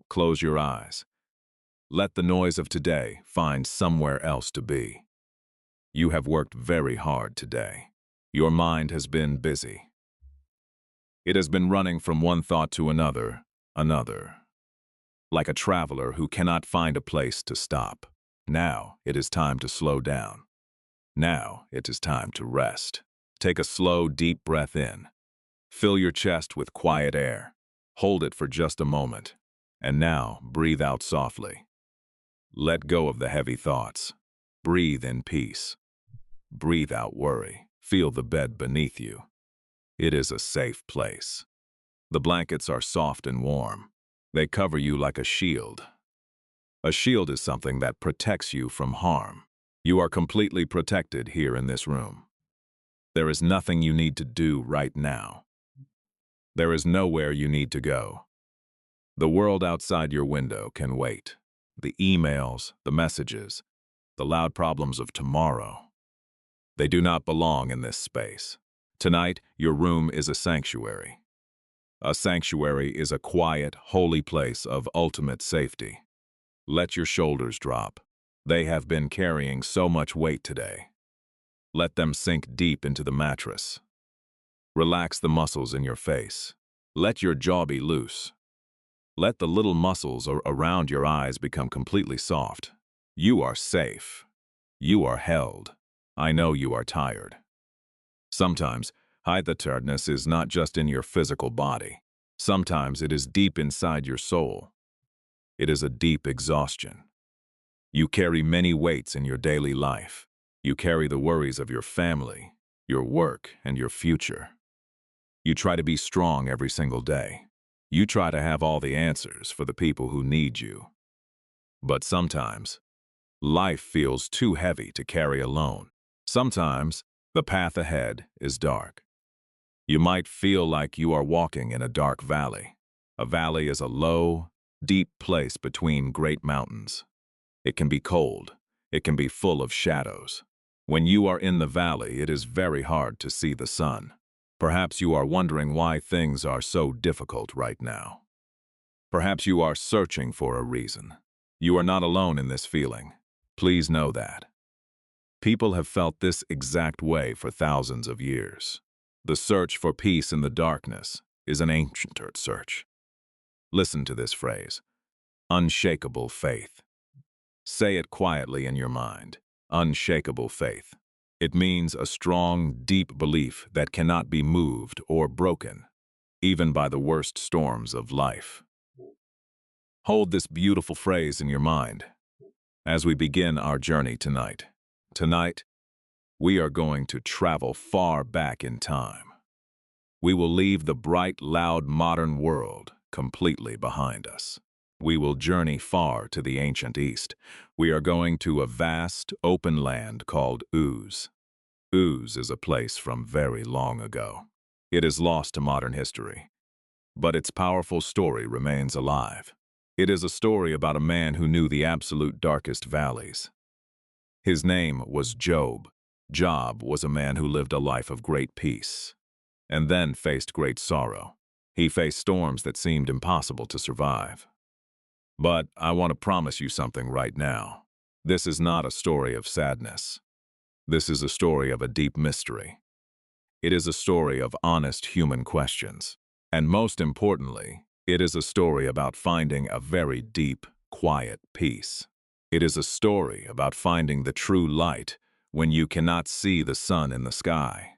close your eyes. Let the noise of today find somewhere else to be. You have worked very hard today. Your mind has been busy. It has been running from one thought to another, like a traveler who cannot find a place to stop. Now it is time to slow down. Now it is time to rest. Take a slow, deep breath in. Fill your chest with quiet air. Hold it for just a moment. And now breathe out softly. Let go of the heavy thoughts. Breathe in peace. Breathe out worry. Feel the bed beneath you. It is a safe place. The blankets are soft and warm. They cover you like a shield. A shield is something that protects you from harm. You are completely protected here in this room. There is nothing you need to do right now. There is nowhere you need to go. The world outside your window can wait. The emails, the messages, the loud problems of tomorrow. They do not belong in this space. Tonight, your room is a sanctuary. A sanctuary is a quiet, holy place of ultimate safety. Let your shoulders drop. They have been carrying so much weight today. Let them sink deep into the mattress. Relax the muscles in your face. Let your jaw be loose. Let the little muscles around your eyes become completely soft. You are safe. You are held. I know you are tired. Sometimes, the tiredness is not just in your physical body. Sometimes it is deep inside your soul. It is a deep exhaustion. You carry many weights in your daily life. You carry the worries of your family, your work, and your future. You try to be strong every single day. You try to have all the answers for the people who need you. But sometimes, life feels too heavy to carry alone. Sometimes, the path ahead is dark. You might feel like you are walking in a dark valley. A valley is a low, deep place between great mountains. It can be cold. It can be full of shadows. When you are in the valley, it is very hard to see the sun. Perhaps you are wondering why things are so difficult right now. Perhaps you are searching for a reason. You are not alone in this feeling. Please know that. People have felt this exact way for thousands of years. The search for peace in the darkness is an ancient search. Listen to this phrase, unshakable faith. Say it quietly in your mind, unshakable faith. It means a strong, deep belief that cannot be moved or broken, even by the worst storms of life. Hold this beautiful phrase in your mind as we begin our journey tonight. Tonight, we are going to travel far back in time. We will leave the bright, loud, modern world completely behind us. We will journey far to the ancient East. We are going to a vast, open land called Uz. Uz is a place from very long ago. It is lost to modern history, but its powerful story remains alive. It is a story about a man who knew the absolute darkest valleys. His name was Job. Job was a man who lived a life of great peace, and then faced great sorrow. He faced storms that seemed impossible to survive. But I want to promise you something right now. This is not a story of sadness. This is a story of a deep mystery. It is a story of honest human questions. And most importantly, it is a story about finding a very deep, quiet peace. It is a story about finding the true light when you cannot see the sun in the sky.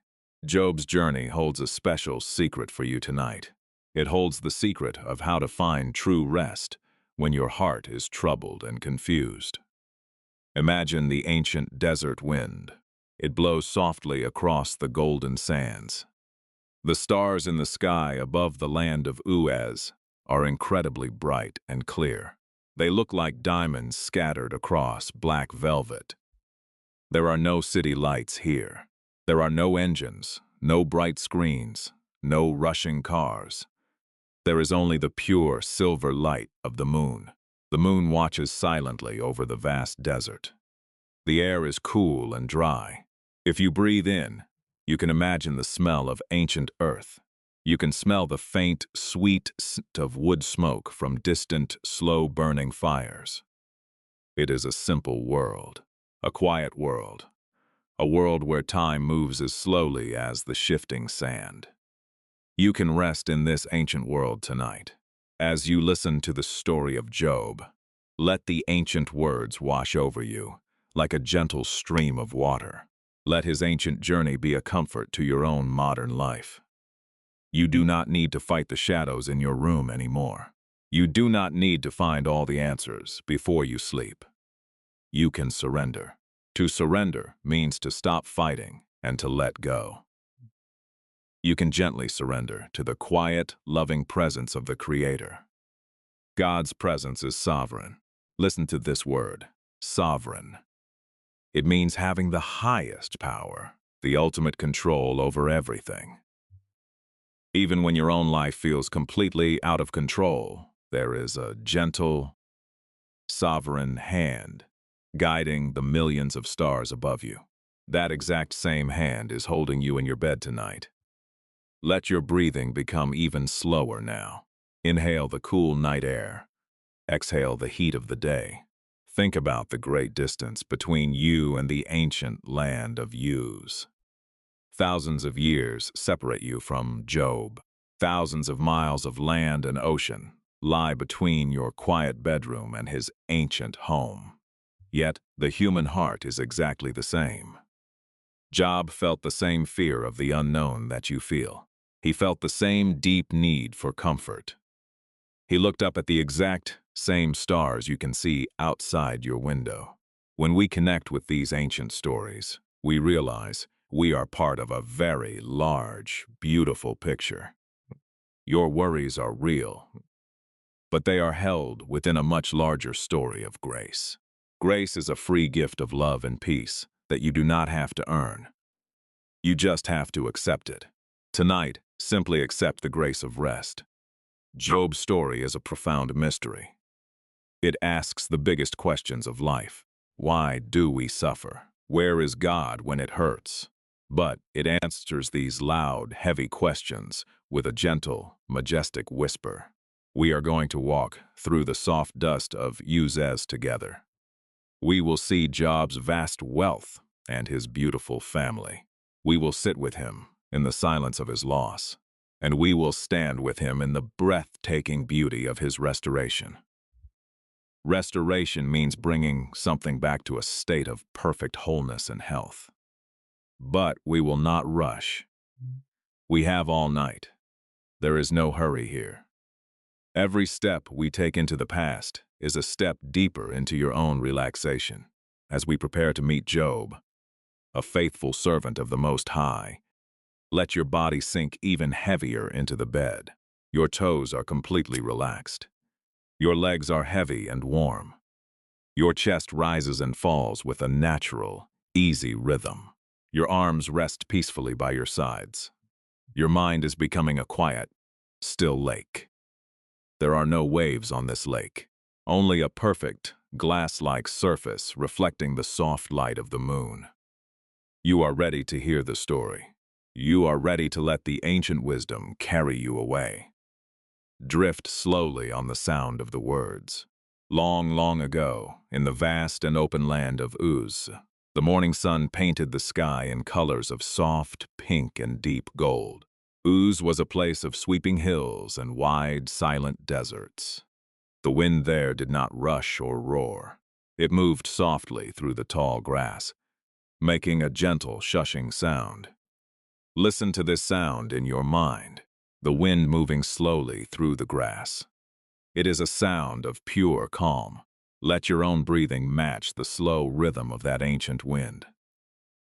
Job's journey holds a special secret for you tonight. It holds the secret of how to find true rest when your heart is troubled and confused. Imagine the ancient desert wind. It blows softly across the golden sands. The stars in the sky above the land of Uz are incredibly bright and clear. They look like diamonds scattered across black velvet. There are no city lights here. There are no engines, no bright screens, no rushing cars. There is only the pure silver light of the moon. The moon watches silently over the vast desert. The air is cool and dry. If you breathe in, you can imagine the smell of ancient earth. You can smell the faint, sweet scent of wood smoke from distant, slow-burning fires. It is a simple world, a quiet world, a world where time moves as slowly as the shifting sand. You can rest in this ancient world tonight. As you listen to the story of Job, let the ancient words wash over you, like a gentle stream of water. Let his ancient journey be a comfort to your own modern life. You do not need to fight the shadows in your room anymore. You do not need to find all the answers before you sleep. You can surrender. To surrender means to stop fighting and to let go. You can gently surrender to the quiet, loving presence of the Creator. God's presence is sovereign. Listen to this word, sovereign. It means having the highest power, the ultimate control over everything. Even when your own life feels completely out of control, there is a gentle, sovereign hand guiding the millions of stars above you. That exact same hand is holding you in your bed tonight. Let your breathing become even slower now. Inhale the cool night air. Exhale the heat of the day. Think about the great distance between you and the ancient land of Uz. Thousands of years separate you from Job. Thousands of miles of land and ocean lie between your quiet bedroom and his ancient home. Yet the human heart is exactly the same. Job felt the same fear of the unknown that you feel. He felt the same deep need for comfort. He looked up at the exact same stars you can see outside your window. When we connect with these ancient stories, we realize we are part of a very large, beautiful picture. Your worries are real, but they are held within a much larger story of grace. Grace is a free gift of love and peace that you do not have to earn. You just have to accept it. Tonight, simply accept the grace of rest. Job's story is a profound mystery. It asks the biggest questions of life. Why do we suffer? Where is God when it hurts? But it answers these loud, heavy questions with a gentle, majestic whisper. We are going to walk through the soft dust of Uz together. We will see Job's vast wealth and his beautiful family. We will sit with him in the silence of his loss, and we will stand with him in the breathtaking beauty of his restoration. Restoration means bringing something back to a state of perfect wholeness and health. But we will not rush. We have all night. There is no hurry here. Every step we take into the past is a step deeper into your own relaxation. As we prepare to meet Job, a faithful servant of the Most High, let your body sink even heavier into the bed. Your toes are completely relaxed. Your legs are heavy and warm. Your chest rises and falls with a natural, easy rhythm. Your arms rest peacefully by your sides. Your mind is becoming a quiet, still lake. There are no waves on this lake, only a perfect, glass-like surface reflecting the soft light of the moon. You are ready to hear the story. You are ready to let the ancient wisdom carry you away. Drift slowly on the sound of the words. Long, long ago, in the vast and open land of Uz, the morning sun painted the sky in colors of soft pink and deep gold. Uz was a place of sweeping hills and wide, silent deserts. The wind there did not rush or roar. It moved softly through the tall grass, making a gentle, shushing sound. Listen to this sound in your mind, the wind moving slowly through the grass. It is a sound of pure calm. Let your own breathing match the slow rhythm of that ancient wind.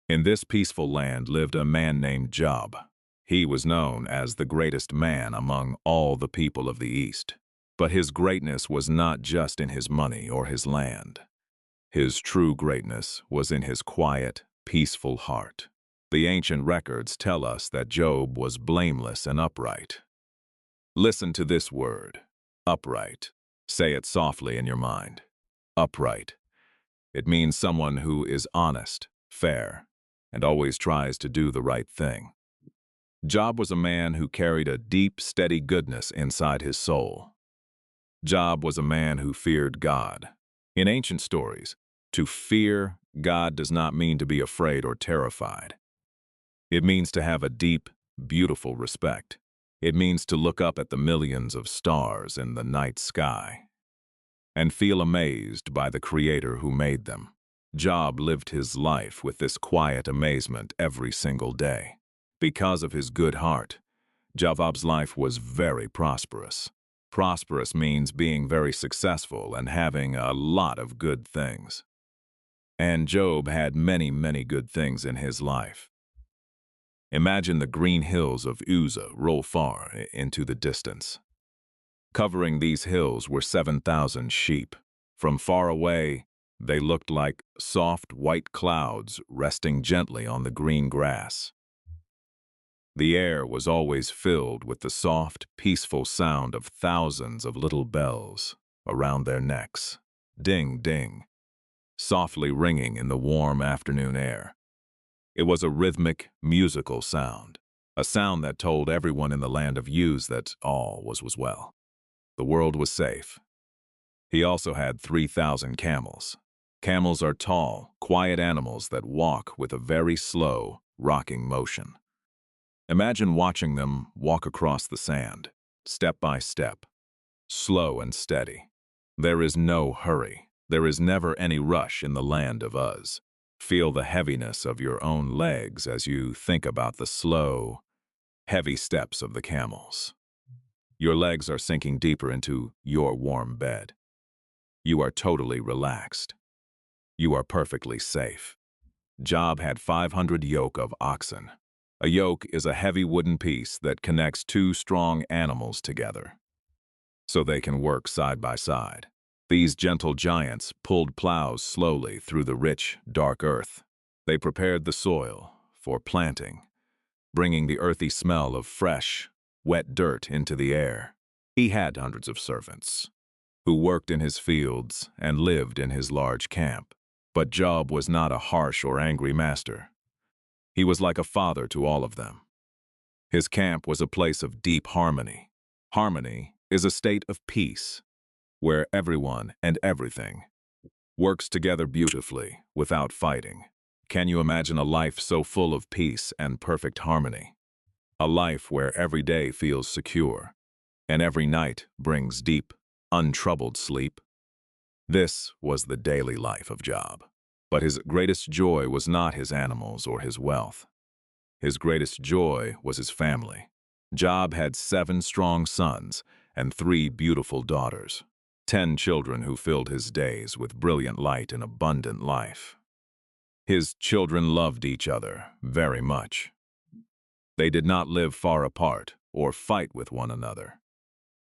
In this peaceful land lived a man named Job. He was known as the greatest man among all the people of the East. But his greatness was not just in his money or his land. His true greatness was in his quiet, peaceful heart. The ancient records tell us that Job was blameless and upright. Listen to this word, upright. Say it softly in your mind. Upright. It means someone who is honest, fair, and always tries to do the right thing. Job was a man who carried a deep, steady goodness inside his soul. Job was a man who feared God. In ancient stories, to fear God does not mean to be afraid or terrified. It means to have a deep, beautiful respect. It means to look up at the millions of stars in the night sky and feel amazed by the Creator who made them. Job lived his life with this quiet amazement every single day. Because of his good heart, Job's life was very prosperous. Prosperous means being very successful and having a lot of good things. And Job had many, many good things in his life. Imagine the green hills of Uzzah roll far into the distance. Covering these hills were 7,000 sheep. From far away, they looked like soft white clouds resting gently on the green grass. The air was always filled with the soft, peaceful sound of thousands of little bells around their necks. Ding, ding, softly ringing in the warm afternoon air. It was a rhythmic, musical sound, a sound that told everyone in the land of Uz that all was well. The world was safe. He also had 3,000 camels. Camels are tall, quiet animals that walk with a very slow, rocking motion. Imagine watching them walk across the sand, step by step, slow and steady. There is no hurry. There is never any rush in the land of Uz. Feel the heaviness of your own legs as you think about the slow, heavy steps of the camels. Your legs are sinking deeper into your warm bed. You are totally relaxed. You are perfectly safe. Job had 500 yoke of oxen. A yoke is a heavy wooden piece that connects two strong animals together, so they can work side by side. These gentle giants pulled plows slowly through the rich, dark earth. They prepared the soil for planting, bringing the earthy smell of fresh, wet dirt into the air. He had hundreds of servants who worked in his fields and lived in his large camp. But Job was not a harsh or angry master. He was like a father to all of them. His camp was a place of deep harmony. Harmony is a state of peace, where everyone and everything works together beautifully without fighting. Can you imagine a life so full of peace and perfect harmony? A life where every day feels secure and every night brings deep, untroubled sleep? This was the daily life of Job. But his greatest joy was not his animals or his wealth. His greatest joy was his family. Job had 7 strong sons and 3 beautiful daughters, 10 children who filled his days with brilliant light and abundant life. His children loved each other very much. They did not live far apart or fight with one another.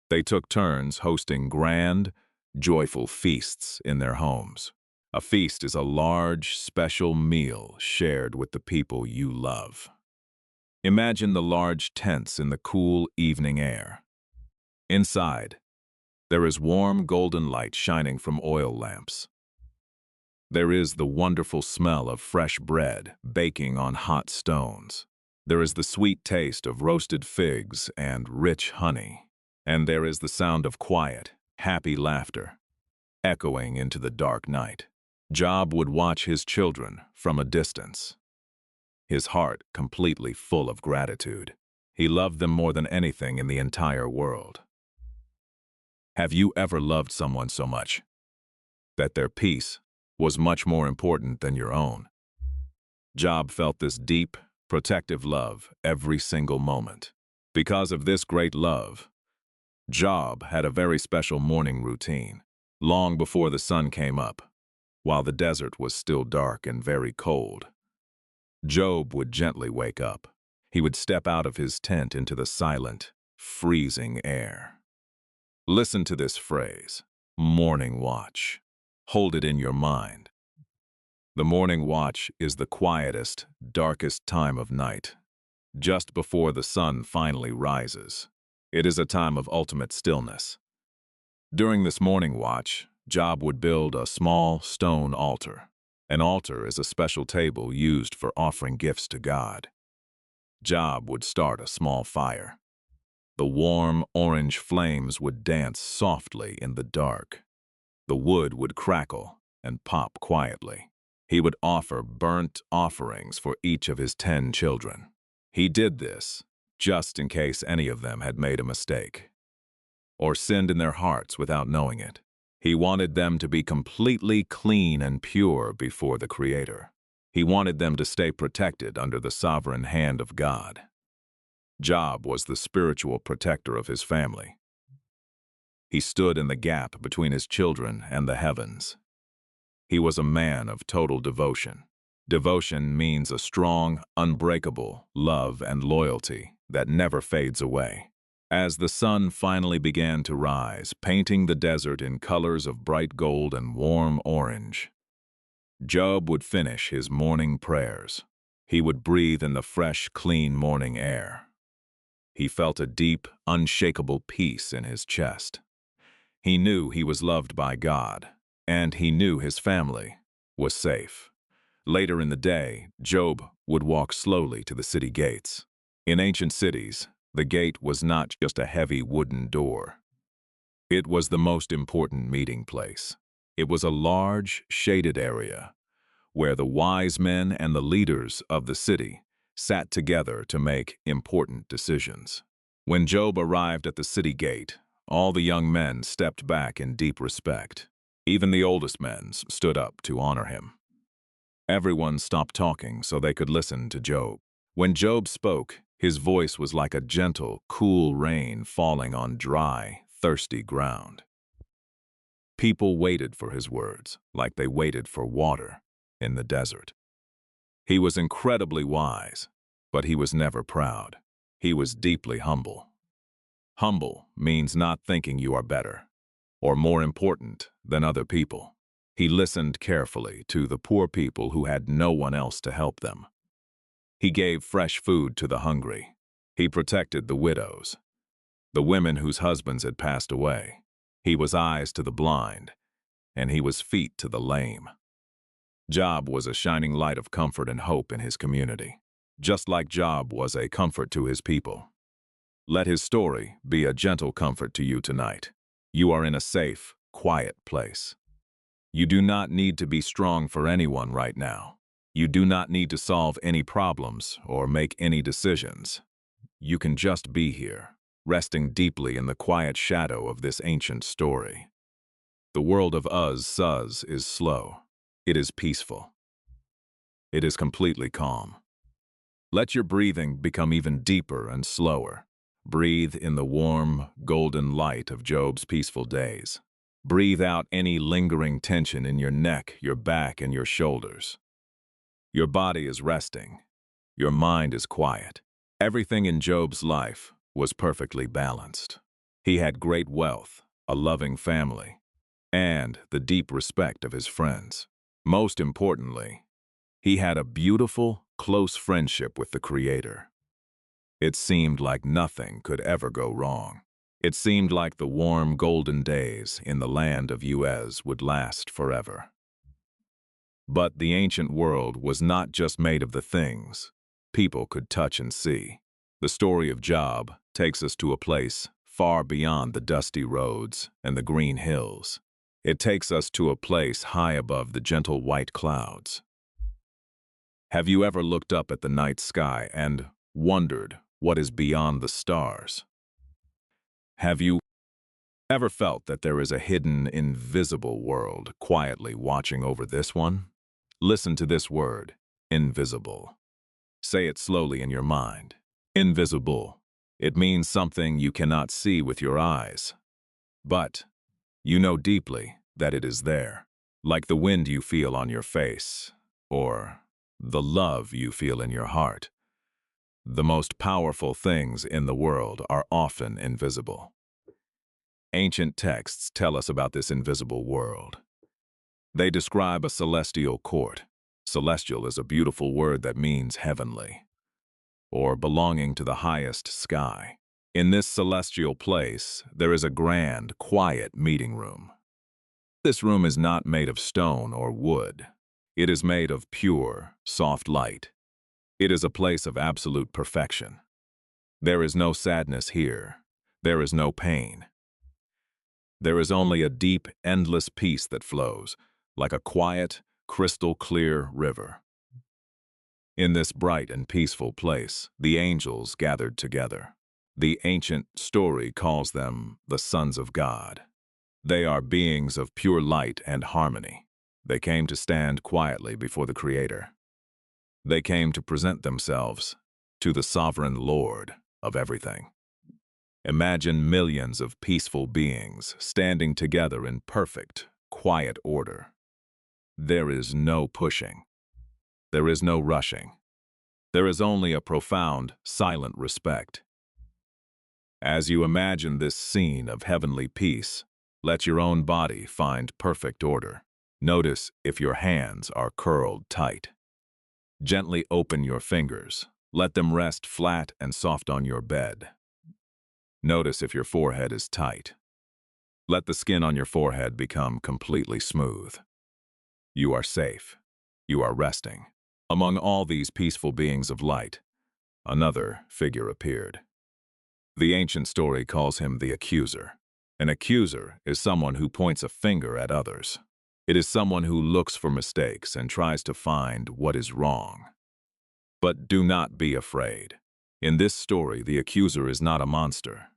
They took turns hosting grand, joyful feasts in their homes. A feast is a large, special meal shared with the people you love. Imagine the large tents in the cool evening air. Inside, there is warm golden light shining from oil lamps. There is the wonderful smell of fresh bread baking on hot stones. There is the sweet taste of roasted figs and rich honey. And there is the sound of quiet, happy laughter, echoing into the dark night. Job would watch his children from a distance, his heart completely full of gratitude. He loved them more than anything in the entire world. Have you ever loved someone so much that their peace was much more important than your own? Job felt this deep, protective love every single moment. Because of this great love, Job had a very special morning routine. Long before the sun came up, while the desert was still dark and very cold, Job would gently wake up. He would step out of his tent into the silent, freezing air. Listen to this phrase, morning watch. Hold it in your mind. The morning watch is the quietest, darkest time of night, just before the sun finally rises. It is a time of ultimate stillness. During this morning watch, Job would build a small stone altar. An altar is a special table used for offering gifts to God. Job would start a small fire. The warm orange flames would dance softly in the dark. The wood would crackle and pop quietly. He would offer burnt offerings for each of his 10 children. He did this just in case any of them had made a mistake or sinned in their hearts without knowing it. He wanted them to be completely clean and pure before the Creator. He wanted them to stay protected under the sovereign hand of God. Job was the spiritual protector of his family. He stood in the gap between his children and the heavens. He was a man of total devotion. Devotion means a strong, unbreakable love and loyalty that never fades away. As the sun finally began to rise, painting the desert in colors of bright gold and warm orange, Job would finish his morning prayers. He would breathe in the fresh, clean morning air. He felt a deep, unshakable peace in his chest. He knew he was loved by God, and he knew his family was safe. Later in the day, Job would walk slowly to the city gates. In ancient cities, the gate was not just a heavy wooden door. It was the most important meeting place. It was a large, shaded area where the wise men and the leaders of the city sat together to make important decisions. When Job arrived at the city gate, all the young men stepped back in deep respect. Even the oldest men stood up to honor him. Everyone stopped talking so they could listen to Job. When Job spoke, his voice was like a gentle, cool rain falling on dry, thirsty ground. People waited for his words, like they waited for water in the desert. He was incredibly wise, but he was never proud. He was deeply humble. Humble means not thinking you are better or more important than other people. He listened carefully to the poor people who had no one else to help them. He gave fresh food to the hungry. He protected the widows, the women whose husbands had passed away. He was eyes to the blind, and he was feet to the lame. Job was a shining light of comfort and hope in his community, just like Job was a comfort to his people. Let his story be a gentle comfort to you tonight. You are in a safe, quiet place. You do not need to be strong for anyone right now. You do not need to solve any problems or make any decisions. You can just be here, resting deeply in the quiet shadow of this ancient story. The world of Uz-Suz is slow. It is peaceful. It is completely calm. Let your breathing become even deeper and slower. Breathe in the warm, golden light of Job's peaceful days. Breathe out any lingering tension in your neck, your back, and your shoulders. Your body is resting. Your mind is quiet. Everything in Job's life was perfectly balanced. He had great wealth, a loving family, and the deep respect of his friends. Most importantly, he had a beautiful, close friendship with the Creator. It seemed like nothing could ever go wrong. It seemed like the warm, golden days in the land of Uz would last forever. But the ancient world was not just made of the things people could touch and see. The story of Job takes us to a place far beyond the dusty roads and the green hills. It takes us to a place high above the gentle white clouds. Have you ever looked up at the night sky and wondered what is beyond the stars? Have you ever felt that there is a hidden, invisible world quietly watching over this one? Listen to this word, invisible. Say it slowly in your mind. Invisible. It means something you cannot see with your eyes, but you know deeply that it is there, like the wind you feel on your face, or the love you feel in your heart. The most powerful things in the world are often invisible. Ancient texts tell us about this invisible world. They describe a celestial court. Celestial is a beautiful word that means heavenly, or belonging to the highest sky. In this celestial place, there is a grand, quiet meeting room. This room is not made of stone or wood. It is made of pure, soft light. It is a place of absolute perfection. There is no sadness here. There is no pain. There is only a deep, endless peace that flows, like a quiet, crystal-clear river. In this bright and peaceful place, the angels gathered together. The ancient story calls them the sons of God. They are beings of pure light and harmony. They came to stand quietly before the Creator. They came to present themselves to the sovereign Lord of everything. Imagine millions of peaceful beings standing together in perfect, quiet order. There is no pushing. There is no rushing. There is only a profound, silent respect. As you imagine this scene of heavenly peace, let your own body find perfect order. Notice if your hands are curled tight. Gently open your fingers. Let them rest flat and soft on your bed. Notice if your forehead is tight. Let the skin on your forehead become completely smooth. You are safe. You are resting. Among all these peaceful beings of light, another figure appeared. The ancient story calls him the accuser. An accuser is someone who points a finger at others. It is someone who looks for mistakes and tries to find what is wrong. But do not be afraid. In this story, the accuser is not a monster.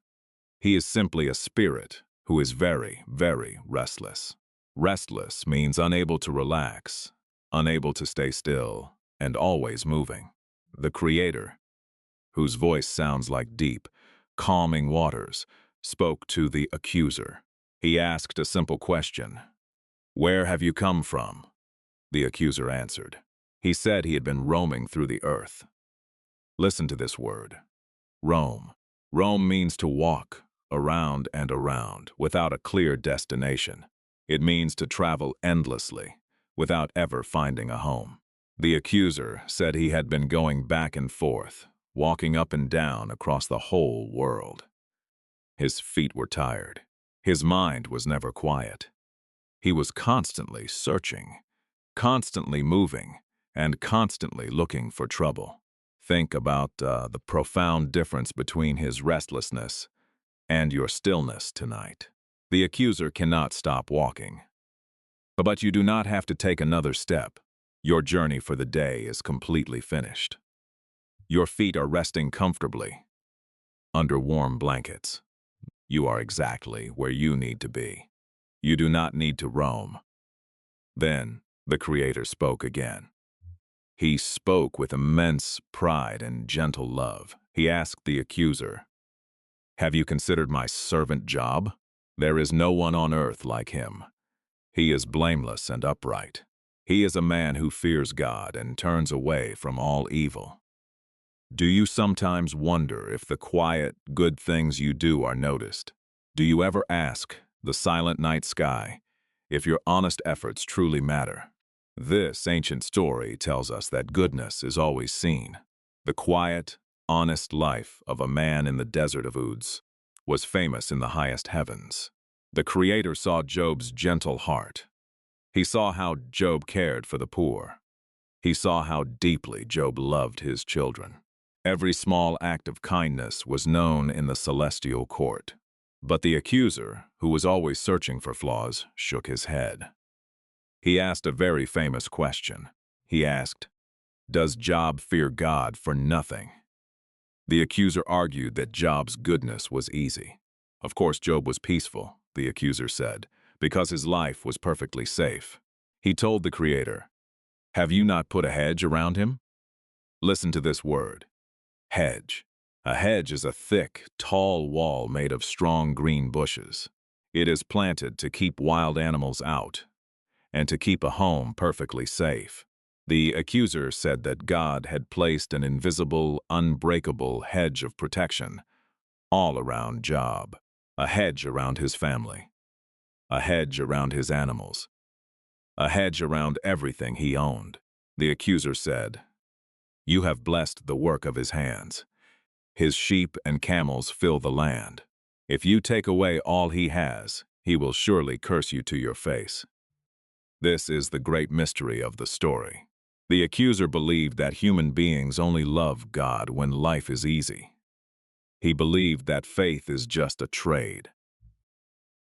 He is simply a spirit who is very, very restless. Restless means unable to relax, unable to stay still, and always moving. The Creator, whose voice sounds like deep, calming waters, spoke to the accuser. He asked a simple question. "Where have you come from?" The accuser answered. He said he had been roaming through the earth. Listen to this word. Roam. Roam means to walk around and around without a clear destination. It means to travel endlessly without ever finding a home. The accuser said he had been going back and forth, walking up and down across the whole world. His feet were tired. His mind was never quiet. He was constantly searching, constantly moving, and constantly looking for trouble. Think about the profound difference between his restlessness and your stillness tonight. The accuser cannot stop walking. But you do not have to take another step. Your journey for the day is completely finished. Your feet are resting comfortably under warm blankets. You are exactly where you need to be. You do not need to roam. Then the Creator spoke again. He spoke with immense pride and gentle love. He asked the accuser, "Have you considered my servant Job? There is no one on earth like him. He is blameless and upright. He is a man who fears God and turns away from all evil." Do you sometimes wonder if the quiet, good things you do are noticed? Do you ever ask the silent night sky if your honest efforts truly matter? This ancient story tells us that goodness is always seen. The quiet, honest life of a man in the desert of Uz was famous in the highest heavens. The Creator saw Job's gentle heart. He saw how Job cared for the poor. He saw how deeply Job loved his children. Every small act of kindness was known in the celestial court. But the accuser, who was always searching for flaws, shook his head. He asked a very famous question. He asked, "Does Job fear God for nothing?" The accuser argued that Job's goodness was easy. Of course, Job was peaceful, the accuser said, because his life was perfectly safe. He told the Creator, "Have you not put a hedge around him?" Listen to this word. Hedge. A hedge is a thick, tall wall made of strong green bushes. It is planted to keep wild animals out and to keep a home perfectly safe. The accuser said that God had placed an invisible, unbreakable hedge of protection all around Job, a hedge around his family, a hedge around his animals, a hedge around everything he owned. The accuser said, "You have blessed the work of his hands. His sheep and camels fill the land. If you take away all he has, he will surely curse you to your face." This is the great mystery of the story. The accuser believed that human beings only love God when life is easy. He believed that faith is just a trade.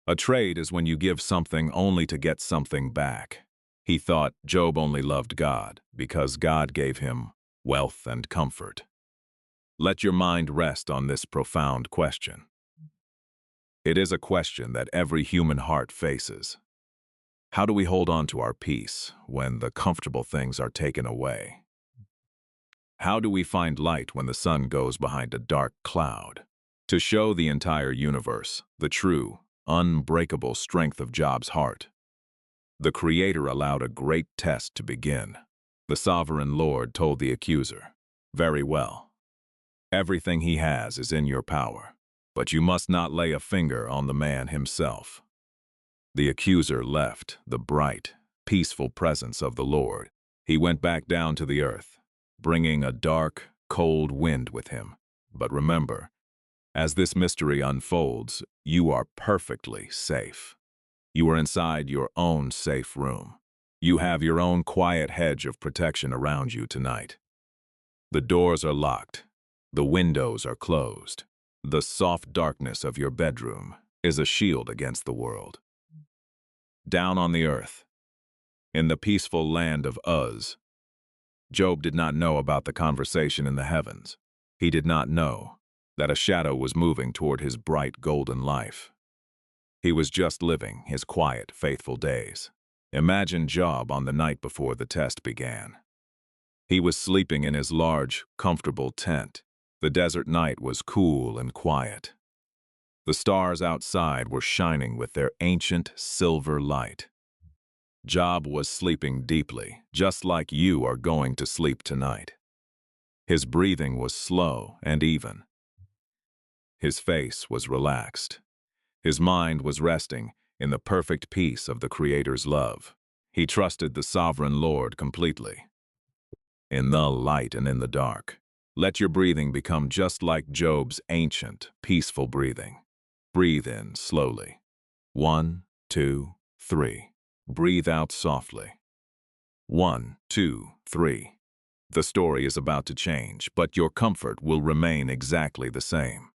A trade is when you give something only to get something back. He thought Job only loved God because God gave him wealth and comfort. Let your mind rest on this profound question. It is a question that every human heart faces. How do we hold on to our peace when the comfortable things are taken away? How do we find light when the sun goes behind a dark cloud? To show the entire universe the true, unbreakable strength of Job's heart, the Creator allowed a great test to begin. The sovereign Lord told the accuser, "Very well. Everything he has is in your power, but you must not lay a finger on the man himself." The accuser left the bright, peaceful presence of the Lord. He went back down to the earth, bringing a dark, cold wind with him. But remember, as this mystery unfolds, you are perfectly safe. You are inside your own safe room. You have your own quiet hedge of protection around you tonight. The doors are locked. The windows are closed. The soft darkness of your bedroom is a shield against the world. Down on the earth, in the peaceful land of Uz, Job did not know about the conversation in the heavens. He did not know that a shadow was moving toward his bright golden life. He was just living his quiet, faithful days. Imagine Job on the night before the test began. He was sleeping in his large, comfortable tent. The desert night was cool and quiet. The stars outside were shining with their ancient silver light. Job was sleeping deeply, just like you are going to sleep tonight. His breathing was slow and even. His face was relaxed. His mind was resting in the perfect peace of the Creator's love. He trusted the sovereign Lord completely. In the light and in the dark, let your breathing become just like Job's ancient, peaceful breathing. Breathe in slowly. 1, 2, 3. Breathe out softly. 1, 2, 3. The story is about to change, but your comfort will remain exactly the same.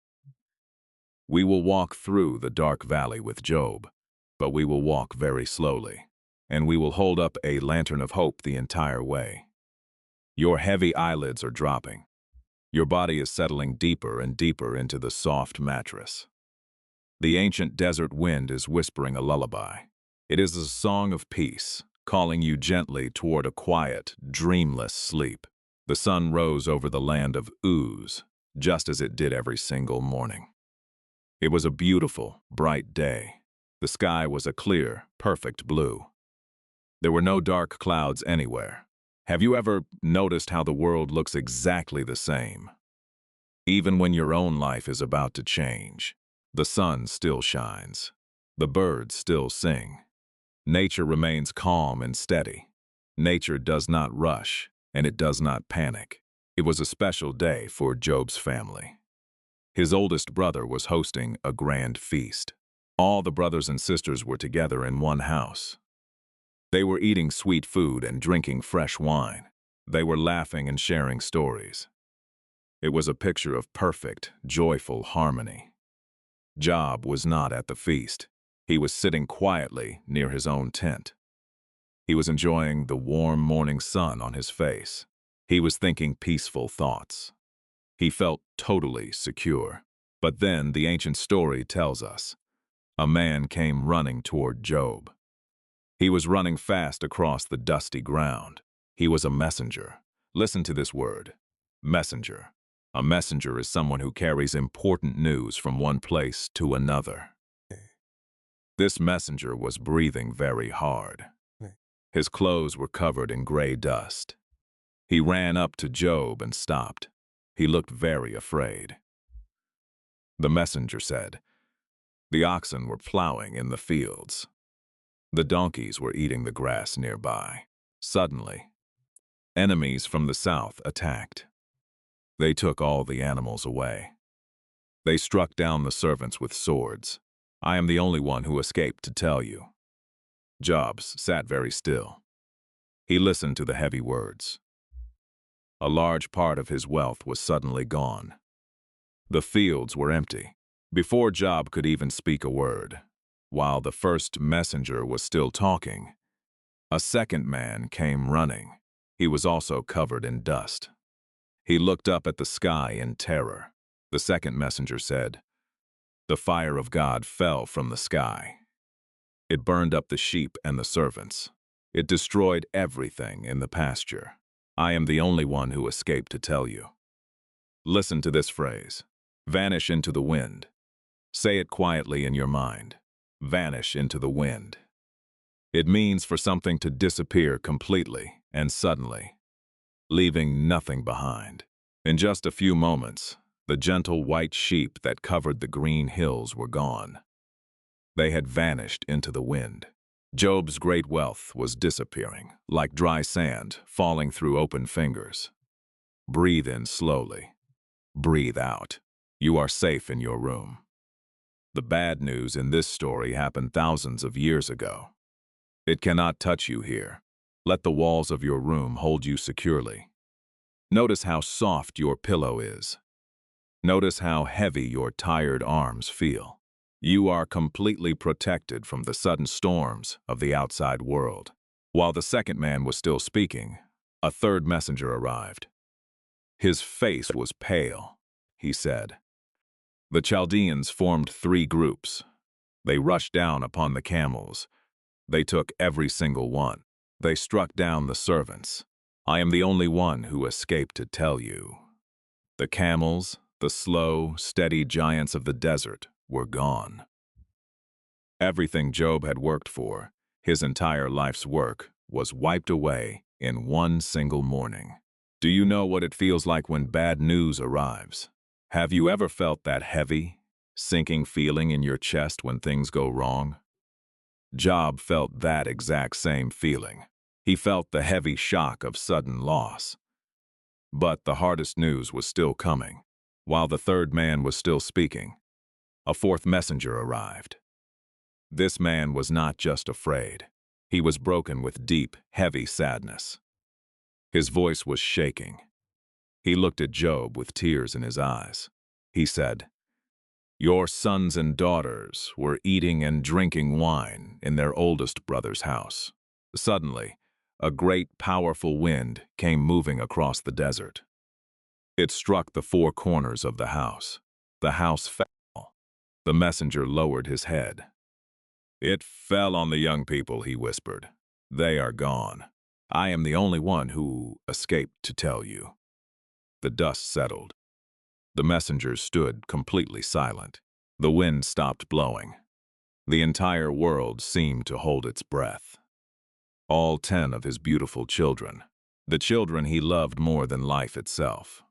We will walk through the dark valley with Job, but we will walk very slowly, and we will hold up a lantern of hope the entire way. Your heavy eyelids are dropping. Your body is settling deeper and deeper into the soft mattress. The ancient desert wind is whispering a lullaby. It is a song of peace, calling you gently toward a quiet, dreamless sleep. The sun rose over the land of Uz, just as it did every single morning. It was a beautiful, bright day. The sky was a clear, perfect blue. There were no dark clouds anywhere. Have you ever noticed how the world looks exactly the same? Even when your own life is about to change, the sun still shines. The birds still sing. Nature remains calm and steady. Nature does not rush, and it does not panic. It was a special day for Job's family. His oldest brother was hosting a grand feast. All the brothers and sisters were together in one house. They were eating sweet food and drinking fresh wine. They were laughing and sharing stories. It was a picture of perfect, joyful harmony. Job was not at the feast. He was sitting quietly near his own tent. He was enjoying the warm morning sun on his face. He was thinking peaceful thoughts. He felt totally secure. But then the ancient story tells us, a man came running toward Job. He was running fast across the dusty ground. He was a messenger. Listen to this word, messenger. A messenger is someone who carries important news from one place to another. This messenger was breathing very hard. His clothes were covered in gray dust. He ran up to Job and stopped. He looked very afraid. The messenger said, "The oxen were plowing in the fields. The donkeys were eating the grass nearby. Suddenly, enemies from the south attacked. They took all the animals away. They struck down the servants with swords. I am the only one who escaped to tell you." Job sat very still. He listened to the heavy words. A large part of his wealth was suddenly gone. The fields were empty. Before Job could even speak a word, while the first messenger was still talking, a second man came running. He was also covered in dust. He looked up at the sky in terror. The second messenger said, "The fire of God fell from the sky. It burned up the sheep and the servants. It destroyed everything in the pasture. I am the only one who escaped to tell you." Listen to this phrase. Vanish into the wind. Say it quietly in your mind. Vanish into the wind. It means for something to disappear completely and suddenly, leaving nothing behind. In just a few moments, the gentle white sheep that covered the green hills were gone. They had vanished into the wind. Job's great wealth was disappearing, like dry sand falling through open fingers. Breathe in slowly. Breathe out. You are safe in your room. The bad news in this story happened thousands of years ago. It cannot touch you here. Let the walls of your room hold you securely. Notice how soft your pillow is. Notice how heavy your tired arms feel. You are completely protected from the sudden storms of the outside world. While the second man was still speaking, a third messenger arrived. His face was pale. He said, "The Chaldeans formed 3 groups. They rushed down upon the camels. They took every single one. They struck down the servants. I am the only one who escaped to tell you." The camels, the slow, steady giants of the desert, were gone. Everything Job had worked for, his entire life's work, was wiped away in one single morning. Do you know what it feels like when bad news arrives? Have you ever felt that heavy, sinking feeling in your chest when things go wrong? Job felt that exact same feeling. He felt the heavy shock of sudden loss. But the hardest news was still coming. While the third man was still speaking, a fourth messenger arrived. This man was not just afraid. He was broken with deep, heavy sadness. His voice was shaking. He looked at Job with tears in his eyes. He said, "Your sons and daughters were eating and drinking wine in their oldest brother's house." Suddenly, a great, powerful wind came moving across the desert. It struck the 4 corners of the house. The house fell. The messenger lowered his head. "It fell on the young people," he whispered. "They are gone. I am the only one who escaped to tell you." The dust settled. The messengers stood completely silent. The wind stopped blowing. The entire world seemed to hold its breath. All 10 of his beautiful children, the children he loved more than life itself,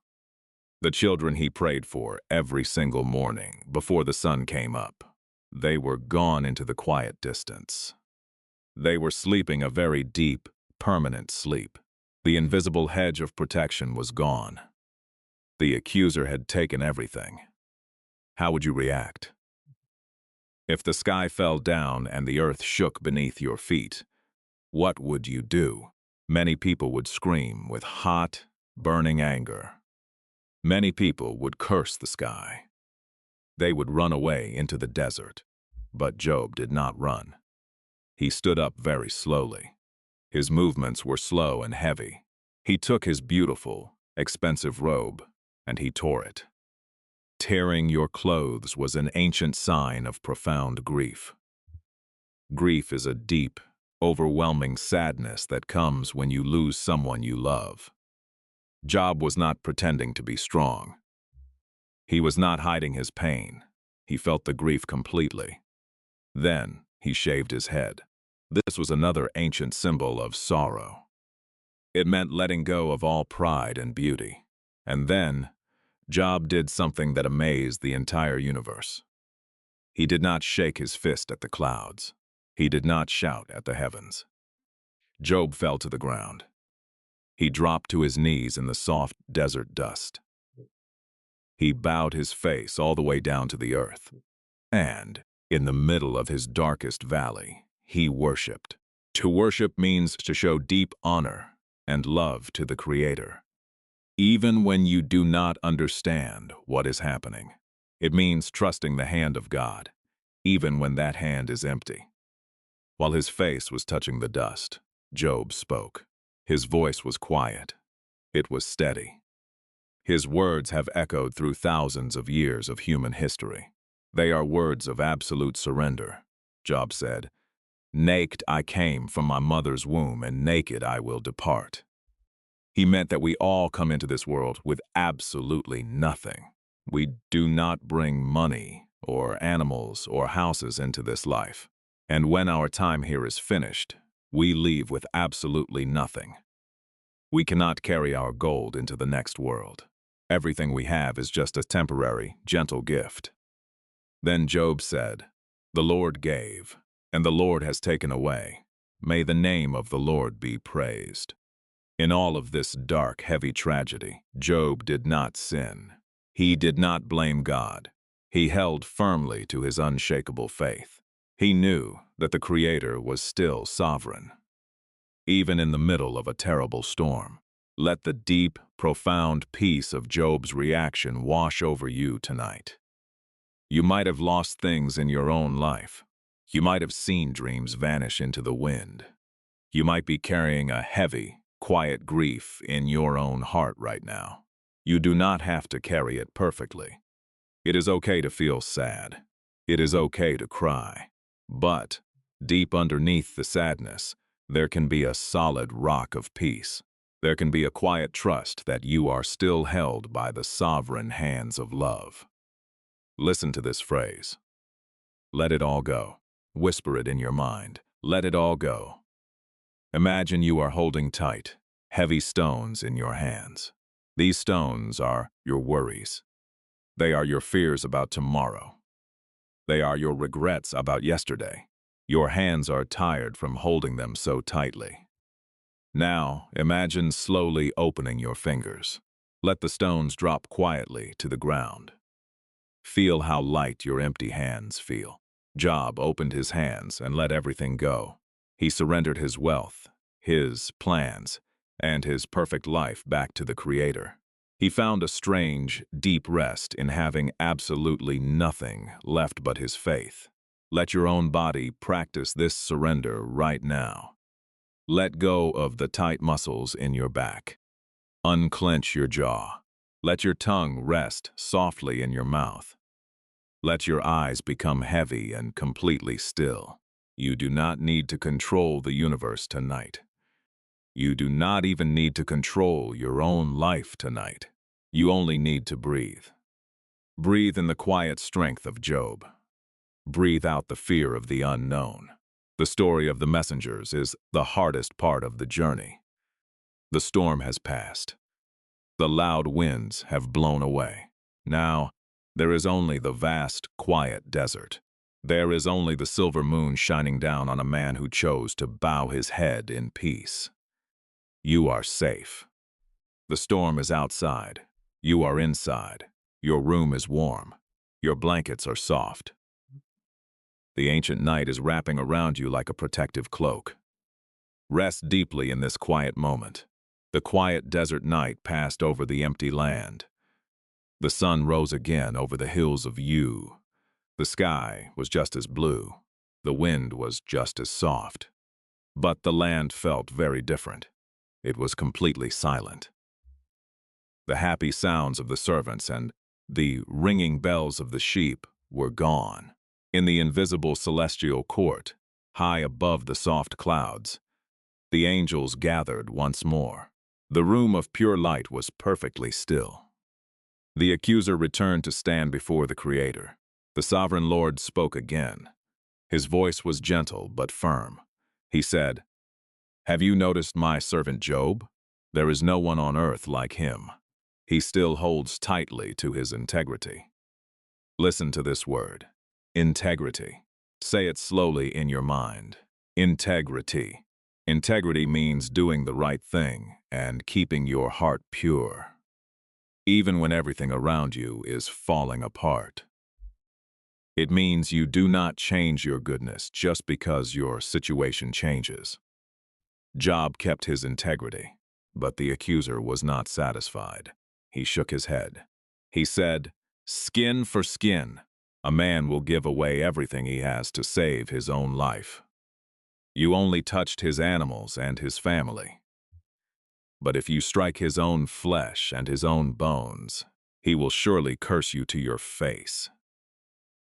the children he prayed for every single morning before the sun came up, they were gone into the quiet distance. They were sleeping a very deep, permanent sleep. The invisible hedge of protection was gone. The accuser had taken everything. How would you react? If the sky fell down and the earth shook beneath your feet, what would you do? Many people would scream with hot, burning anger. Many people would curse the sky. They would run away into the desert. But Job did not run. He stood up very slowly. His movements were slow and heavy. He took his beautiful, expensive robe, and he tore it. Tearing your clothes was an ancient sign of profound grief. Grief is a deep, overwhelming sadness that comes when you lose someone you love. Job was not pretending to be strong. He was not hiding his pain. He felt the grief completely. Then he shaved his head. This was another ancient symbol of sorrow. It meant letting go of all pride and beauty. And then, Job did something that amazed the entire universe. He did not shake his fist at the clouds. He did not shout at the heavens. Job fell to the ground. He dropped to his knees in the soft desert dust. He bowed his face all the way down to the earth. And, in the middle of his darkest valley, he worshipped. To worship means to show deep honor and love to the Creator, even when you do not understand what is happening. It means trusting the hand of God, even when that hand is empty. While his face was touching the dust, Job spoke. His voice was quiet. It was steady. His words have echoed through thousands of years of human history. They are words of absolute surrender. Job said, "Naked I came from my mother's womb, and naked I will depart." He meant that we all come into this world with absolutely nothing. We do not bring money or animals or houses into this life. And when our time here is finished, we leave with absolutely nothing. We cannot carry our gold into the next world. Everything we have is just a temporary, gentle gift. Then Job said, "The Lord gave, and the Lord has taken away. May the name of the Lord be praised." In all of this dark, heavy tragedy, Job did not sin. He did not blame God. He held firmly to his unshakable faith. He knew that the Creator was still sovereign. Even in the middle of a terrible storm, let the deep, profound peace of Job's reaction wash over you tonight. You might have lost things in your own life. You might have seen dreams vanish into the wind. You might be carrying a heavy, quiet grief in your own heart right now. You do not have to carry it perfectly. It is okay to feel sad. It is okay to cry. But deep underneath the sadness, there can be a solid rock of peace. There can be a quiet trust that you are still held by the sovereign hands of love. Listen to this phrase. Let it all go. Whisper it in your mind. Let it all go. Imagine you are holding tight, heavy stones in your hands. These stones are your worries. They are your fears about tomorrow. They are your regrets about yesterday. Your hands are tired from holding them so tightly. Now, imagine slowly opening your fingers. Let the stones drop quietly to the ground. Feel how light your empty hands feel. Job opened his hands and let everything go. He surrendered his wealth, his plans, and his perfect life back to the Creator. He found a strange, deep rest in having absolutely nothing left but his faith. Let your own body practice this surrender right now. Let go of the tight muscles in your back. Unclench your jaw. Let your tongue rest softly in your mouth. Let your eyes become heavy and completely still. You do not need to control the universe tonight. You do not even need to control your own life tonight. You only need to breathe. Breathe in the quiet strength of Job. Breathe out the fear of the unknown. The story of the messengers is the hardest part of the journey. The storm has passed. The loud winds have blown away. Now, there is only the vast, quiet desert. There is only the silver moon shining down on a man who chose to bow his head in peace. You are safe. The storm is outside. You are inside. Your room is warm. Your blankets are soft. The ancient night is wrapping around you like a protective cloak. Rest deeply in this quiet moment. The quiet desert night passed over the empty land. The sun rose again over the hills of You. The sky was just as blue. The wind was just as soft. But the land felt very different. It was completely silent. The happy sounds of the servants and the ringing bells of the sheep were gone. In the invisible celestial court, high above the soft clouds, the angels gathered once more. The room of pure light was perfectly still. The accuser returned to stand before the Creator. The sovereign Lord spoke again. His voice was gentle but firm. He said, "Have you noticed my servant Job? There is no one on earth like him. He still holds tightly to his integrity." Listen to this word. Integrity. Say it slowly in your mind. Integrity. Integrity means doing the right thing and keeping your heart pure, even when everything around you is falling apart. It means you do not change your goodness just because your situation changes. Job kept his integrity, but the accuser was not satisfied. He shook his head. He said, "Skin for skin. A man will give away everything he has to save his own life. You only touched his animals and his family. But if you strike his own flesh and his own bones, he will surely curse you to your face."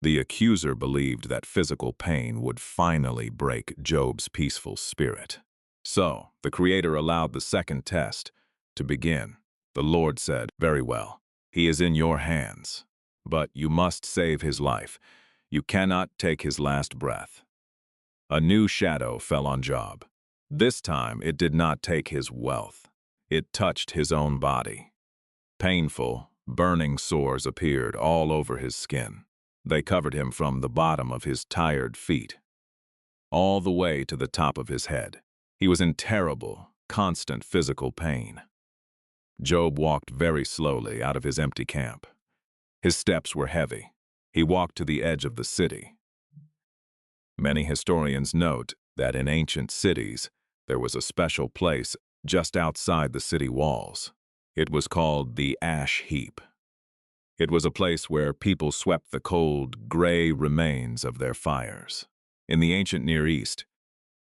The accuser believed that physical pain would finally break Job's peaceful spirit. So, the Creator allowed the second test to begin. The Lord said, "Very well, he is in your hands, but you must save his life. You cannot take his last breath." A new shadow fell on Job. This time, it did not take his wealth. It touched his own body. Painful, burning sores appeared all over his skin. They covered him from the bottom of his tired feet all the way to the top of his head. He was in terrible, constant physical pain. Job walked very slowly out of his empty camp. His steps were heavy. He walked to the edge of the city. Many historians note that in ancient cities, there was a special place just outside the city walls. It was called the ash heap. It was a place where people swept the cold, gray remains of their fires. In the ancient Near East,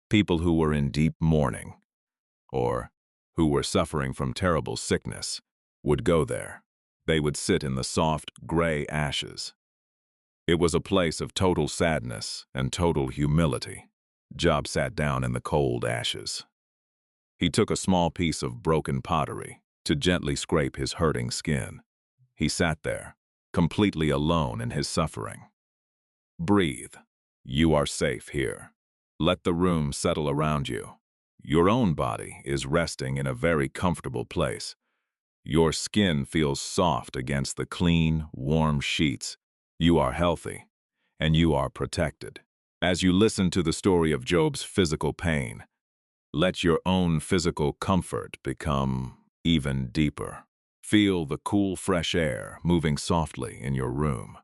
people who were in deep mourning, or who were suffering from terrible sickness, would go there. They would sit in the soft, gray ashes. It was a place of total sadness and total humility. Job sat down in the cold ashes. He took a small piece of broken pottery to gently scrape his hurting skin. He sat there, completely alone in his suffering. Breathe. You are safe here. Let the room settle around you. Your own body is resting in a very comfortable place. Your skin feels soft against the clean, warm sheets. You are healthy, and you are protected. As you listen to the story of Job's physical pain, let your own physical comfort become even deeper. Feel the cool, fresh air moving softly in your room.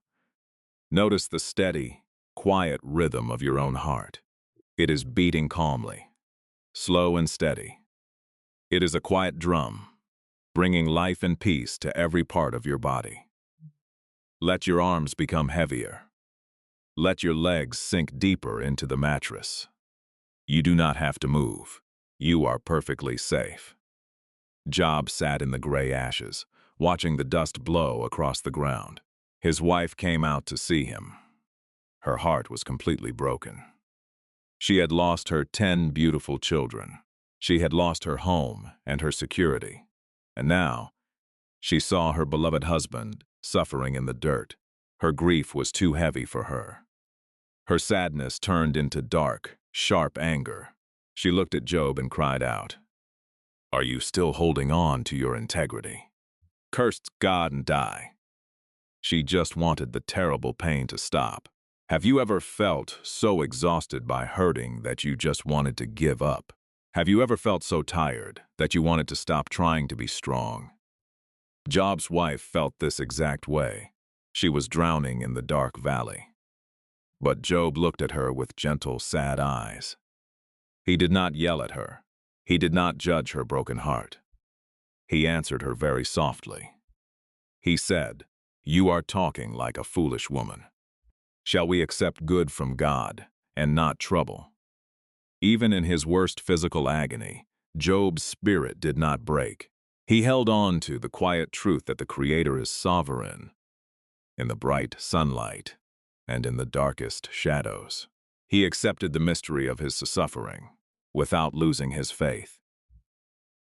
Notice the steady, quiet rhythm of your own heart. It is beating calmly, slow and steady. It is a quiet drum, bringing life and peace to every part of your body. Let your arms become heavier. Let your legs sink deeper into the mattress. You do not have to move. You are perfectly safe. Job sat in the gray ashes, watching the dust blow across the ground. His wife came out to see him. Her heart was completely broken. She had lost her 10 beautiful children. She had lost her home and her security. And now, she saw her beloved husband suffering in the dirt. Her grief was too heavy for her. Her sadness turned into dark, sharp anger. She looked at Job and cried out, "Are you still holding on to your integrity? Curse God and die." She just wanted the terrible pain to stop. Have you ever felt so exhausted by hurting that you just wanted to give up? Have you ever felt so tired that you wanted to stop trying to be strong? Job's wife felt this exact way. She was drowning in the dark valley. But Job looked at her with gentle, sad eyes. He did not yell at her. He did not judge her broken heart. He answered her very softly. He said, "You are talking like a foolish woman. Shall we accept good from God and not trouble?" Even in his worst physical agony, Job's spirit did not break. He held on to the quiet truth that the Creator is sovereign. In the bright sunlight and in the darkest shadows, he accepted the mystery of his suffering without losing his faith.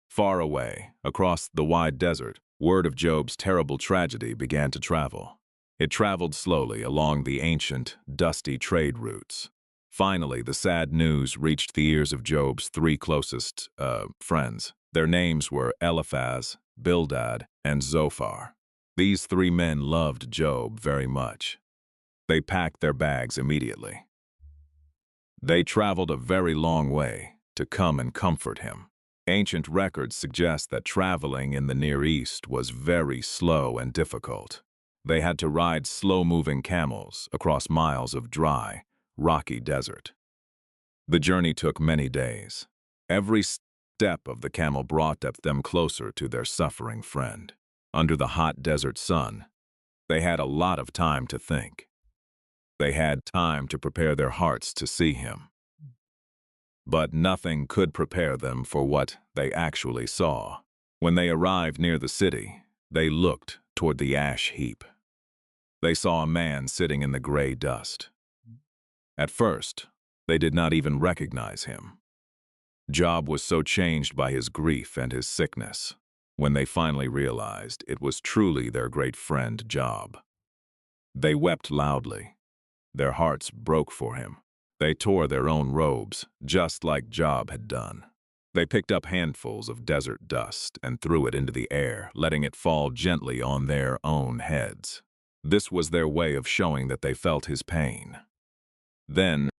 Far away, across the wide desert, word of Job's terrible tragedy began to travel. It traveled slowly along the ancient, dusty trade routes. Finally, the sad news reached the ears of Job's three closest friends. Their names were Eliphaz, Bildad, and Zophar. These three men loved Job very much. They packed their bags immediately. They traveled a very long way to come and comfort him. Ancient records suggest that traveling in the Near East was very slow and difficult. They had to ride slow-moving camels across miles of dry, rocky desert. The journey took many days. Every step of the camel brought them closer to their suffering friend. Under the hot desert sun, they had a lot of time to think. They had time to prepare their hearts to see him. But nothing could prepare them for what they actually saw. When they arrived near the city, they looked toward the ash heap. They saw a man sitting in the gray dust. At first, they did not even recognize him. Job was so changed by his grief and his sickness. When they finally realized it was truly their great friend Job, they wept loudly. Their hearts broke for him. They tore their own robes, just like Job had done. They picked up handfuls of desert dust and threw it into the air, letting it fall gently on their own heads. This was their way of showing that they felt his pain. Then,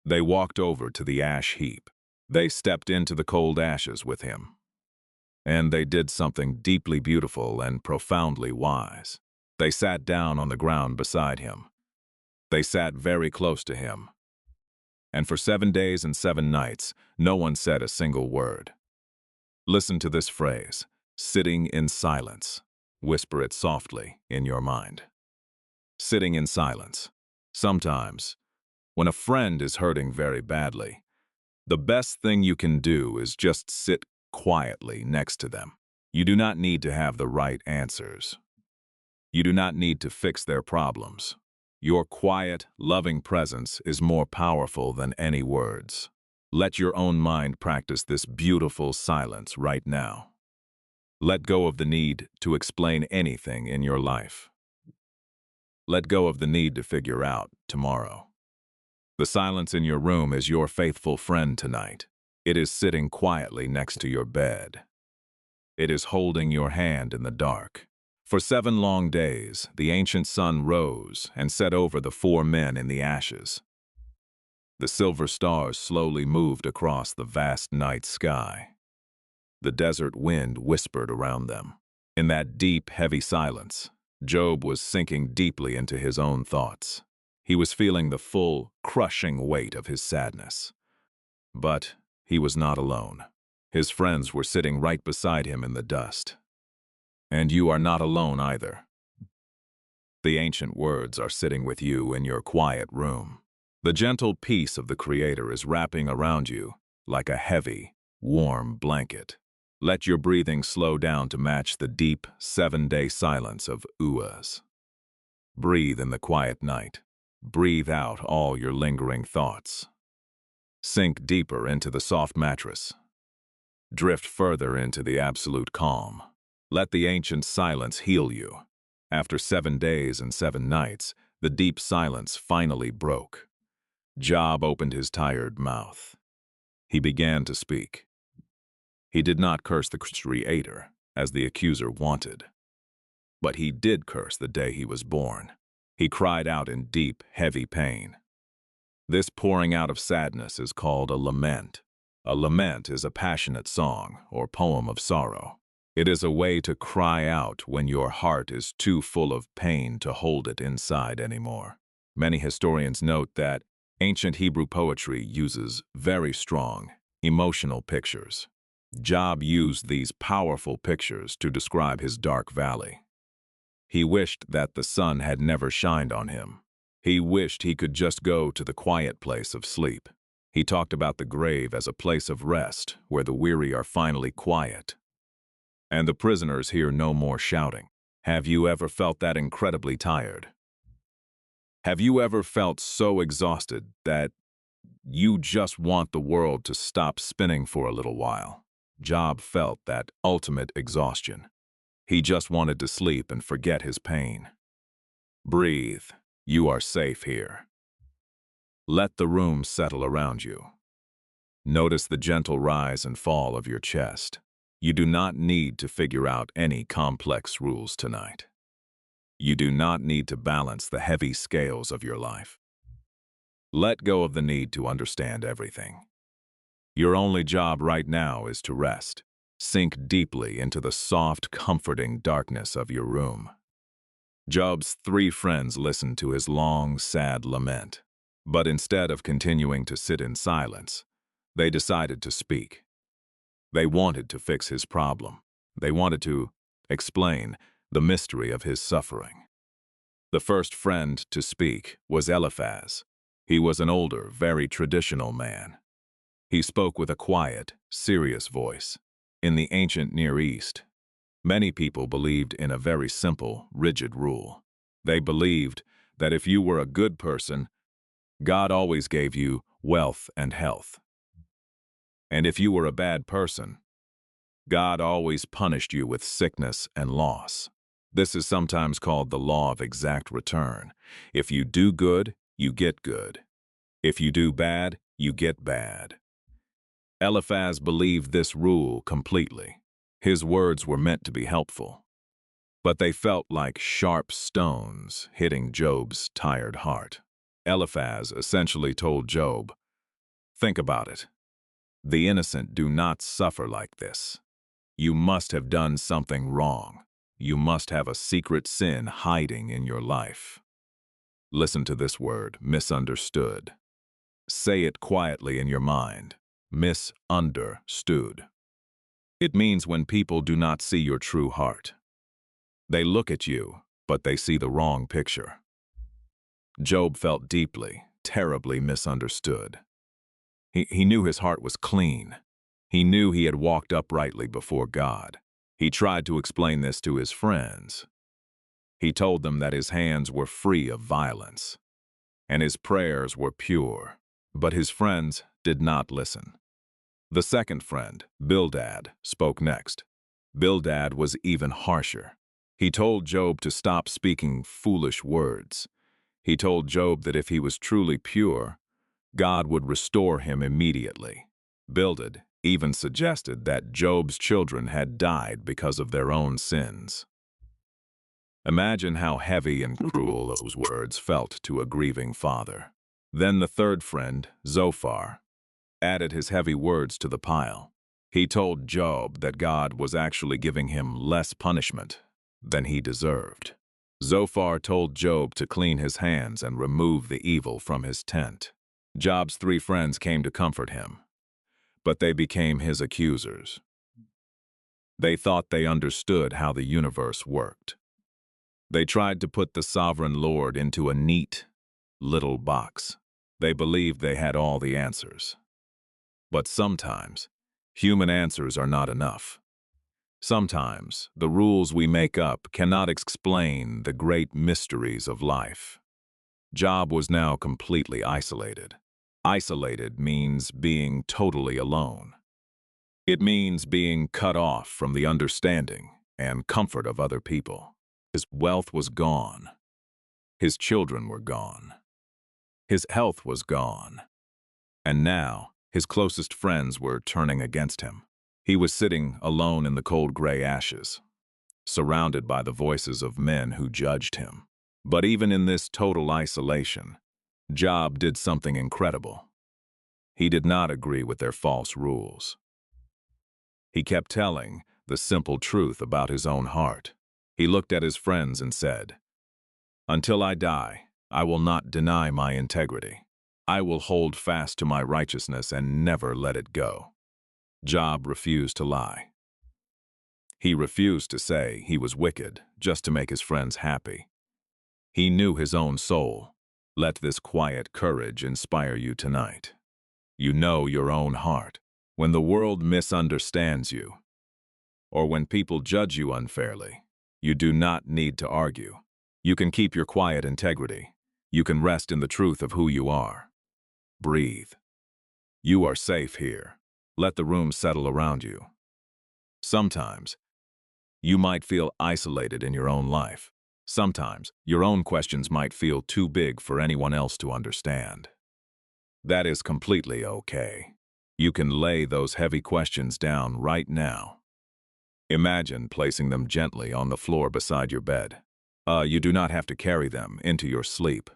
they walked over to the ash heap. They stepped into the cold ashes with him. And they did something deeply beautiful and profoundly wise. They sat down on the ground beside him. They sat very close to him. And for 7 days and 7 nights, no one said a single word. Listen to this phrase, sitting in silence. Whisper it softly in your mind. Sitting in silence. Sometimes, when a friend is hurting very badly, the best thing you can do is just sit quietly next to them. You do not need to have the right answers. You do not need to fix their problems. Your quiet, loving presence is more powerful than any words. Let your own mind practice this beautiful silence right now. Let go of the need to explain anything in your life. Let go of the need to figure out tomorrow. The silence in your room is your faithful friend tonight. It is sitting quietly next to your bed. It is holding your hand in the dark. For 7 long days, the ancient sun rose and set over the 4 men in the ashes. The silver stars slowly moved across the vast night sky. The desert wind whispered around them. In that deep, heavy silence, Job was sinking deeply into his own thoughts. He was feeling the full, crushing weight of his sadness. But he was not alone. His friends were sitting right beside him in the dust. And you are not alone either. The ancient words are sitting with you in your quiet room. The gentle peace of the Creator is wrapping around you like a heavy, warm blanket. Let your breathing slow down to match the deep, 7-day silence of Uas. Breathe in the quiet night. Breathe out all your lingering thoughts. Sink deeper into the soft mattress. Drift further into the absolute calm. Let the ancient silence heal you. After 7 days and 7 nights, the deep silence finally broke. Job opened his tired mouth. He began to speak. He did not curse the Creator, as the accuser wanted. But he did curse the day he was born. He cried out in deep, heavy pain. This pouring out of sadness is called a lament. A lament is a passionate song or poem of sorrow. It is a way to cry out when your heart is too full of pain to hold it inside anymore. Many historians note that ancient Hebrew poetry uses very strong, emotional pictures. Job used these powerful pictures to describe his dark valley. He wished that the sun had never shined on him. He wished he could just go to the quiet place of sleep. He talked about the grave as a place of rest where the weary are finally quiet. And the prisoners hear no more shouting. Have you ever felt that incredibly tired? Have you ever felt so exhausted that you just want the world to stop spinning for a little while? Job felt that ultimate exhaustion. He just wanted to sleep and forget his pain. Breathe. You are safe here. Let the room settle around you. Notice the gentle rise and fall of your chest. You do not need to figure out any complex rules tonight. You do not need to balance the heavy scales of your life. Let go of the need to understand everything. Your only job right now is to rest. Sink deeply into the soft, comforting darkness of your room. Job's three friends listened to his long, sad lament. But instead of continuing to sit in silence, they decided to speak. They wanted to fix his problem. They wanted to explain the mystery of his suffering. The first friend to speak was Eliphaz. He was an older, very traditional man. He spoke with a quiet, serious voice. In the ancient Near East, many people believed in a very simple, rigid rule. They believed that if you were a good person, God always gave you wealth and health. And if you were a bad person, God always punished you with sickness and loss. This is sometimes called the law of exact return. If you do good, you get good. If you do bad, you get bad. Eliphaz believed this rule completely. His words were meant to be helpful, but they felt like sharp stones hitting Job's tired heart. Eliphaz essentially told Job, "Think about it. The innocent do not suffer like this. You must have done something wrong. You must have a secret sin hiding in your life." Listen to this word, misunderstood. Say it quietly in your mind. Misunderstood. It means when people do not see your true heart. They look at you, but they see the wrong picture. Job felt deeply, terribly misunderstood. He knew his heart was clean. He knew he had walked uprightly before God. He tried to explain this to his friends. He told them that his hands were free of violence, and his prayers were pure. But his friends did not listen. The second friend, Bildad, spoke next. Bildad was even harsher. He told Job to stop speaking foolish words. He told Job that if he was truly pure, God would restore him immediately. Bildad even suggested that Job's children had died because of their own sins. Imagine how heavy and cruel those words felt to a grieving father. Then the third friend, Zophar, added his heavy words to the pile. He told Job that God was actually giving him less punishment than he deserved. Zophar told Job to clean his hands and remove the evil from his tent. Job's three friends came to comfort him, but they became his accusers. They thought they understood how the universe worked. They tried to put the sovereign Lord into a neat, little box. They believed they had all the answers. But sometimes, human answers are not enough. Sometimes, the rules we make up cannot explain the great mysteries of life. Job was now completely isolated. Isolated means being totally alone. It means being cut off from the understanding and comfort of other people. His wealth was gone. His children were gone. His health was gone. And now, his closest friends were turning against him. He was sitting alone in the cold gray ashes, surrounded by the voices of men who judged him. But even in this total isolation, Job did something incredible. He did not agree with their false rules. He kept telling the simple truth about his own heart. He looked at his friends and said, "Until I die, I will not deny my integrity. I will hold fast to my righteousness and never let it go." Job refused to lie. He refused to say he was wicked just to make his friends happy. He knew his own soul. Let this quiet courage inspire you tonight. You know your own heart. When the world misunderstands you, or when people judge you unfairly, you do not need to argue. You can keep your quiet integrity. You can rest in the truth of who you are. Breathe. You are safe here. Let the room settle around you. Sometimes, you might feel isolated in your own life. Sometimes, your own questions might feel too big for anyone else to understand. That is completely okay. You can lay those heavy questions down right now. Imagine placing them gently on the floor beside your bed. You do not have to carry them into your sleep.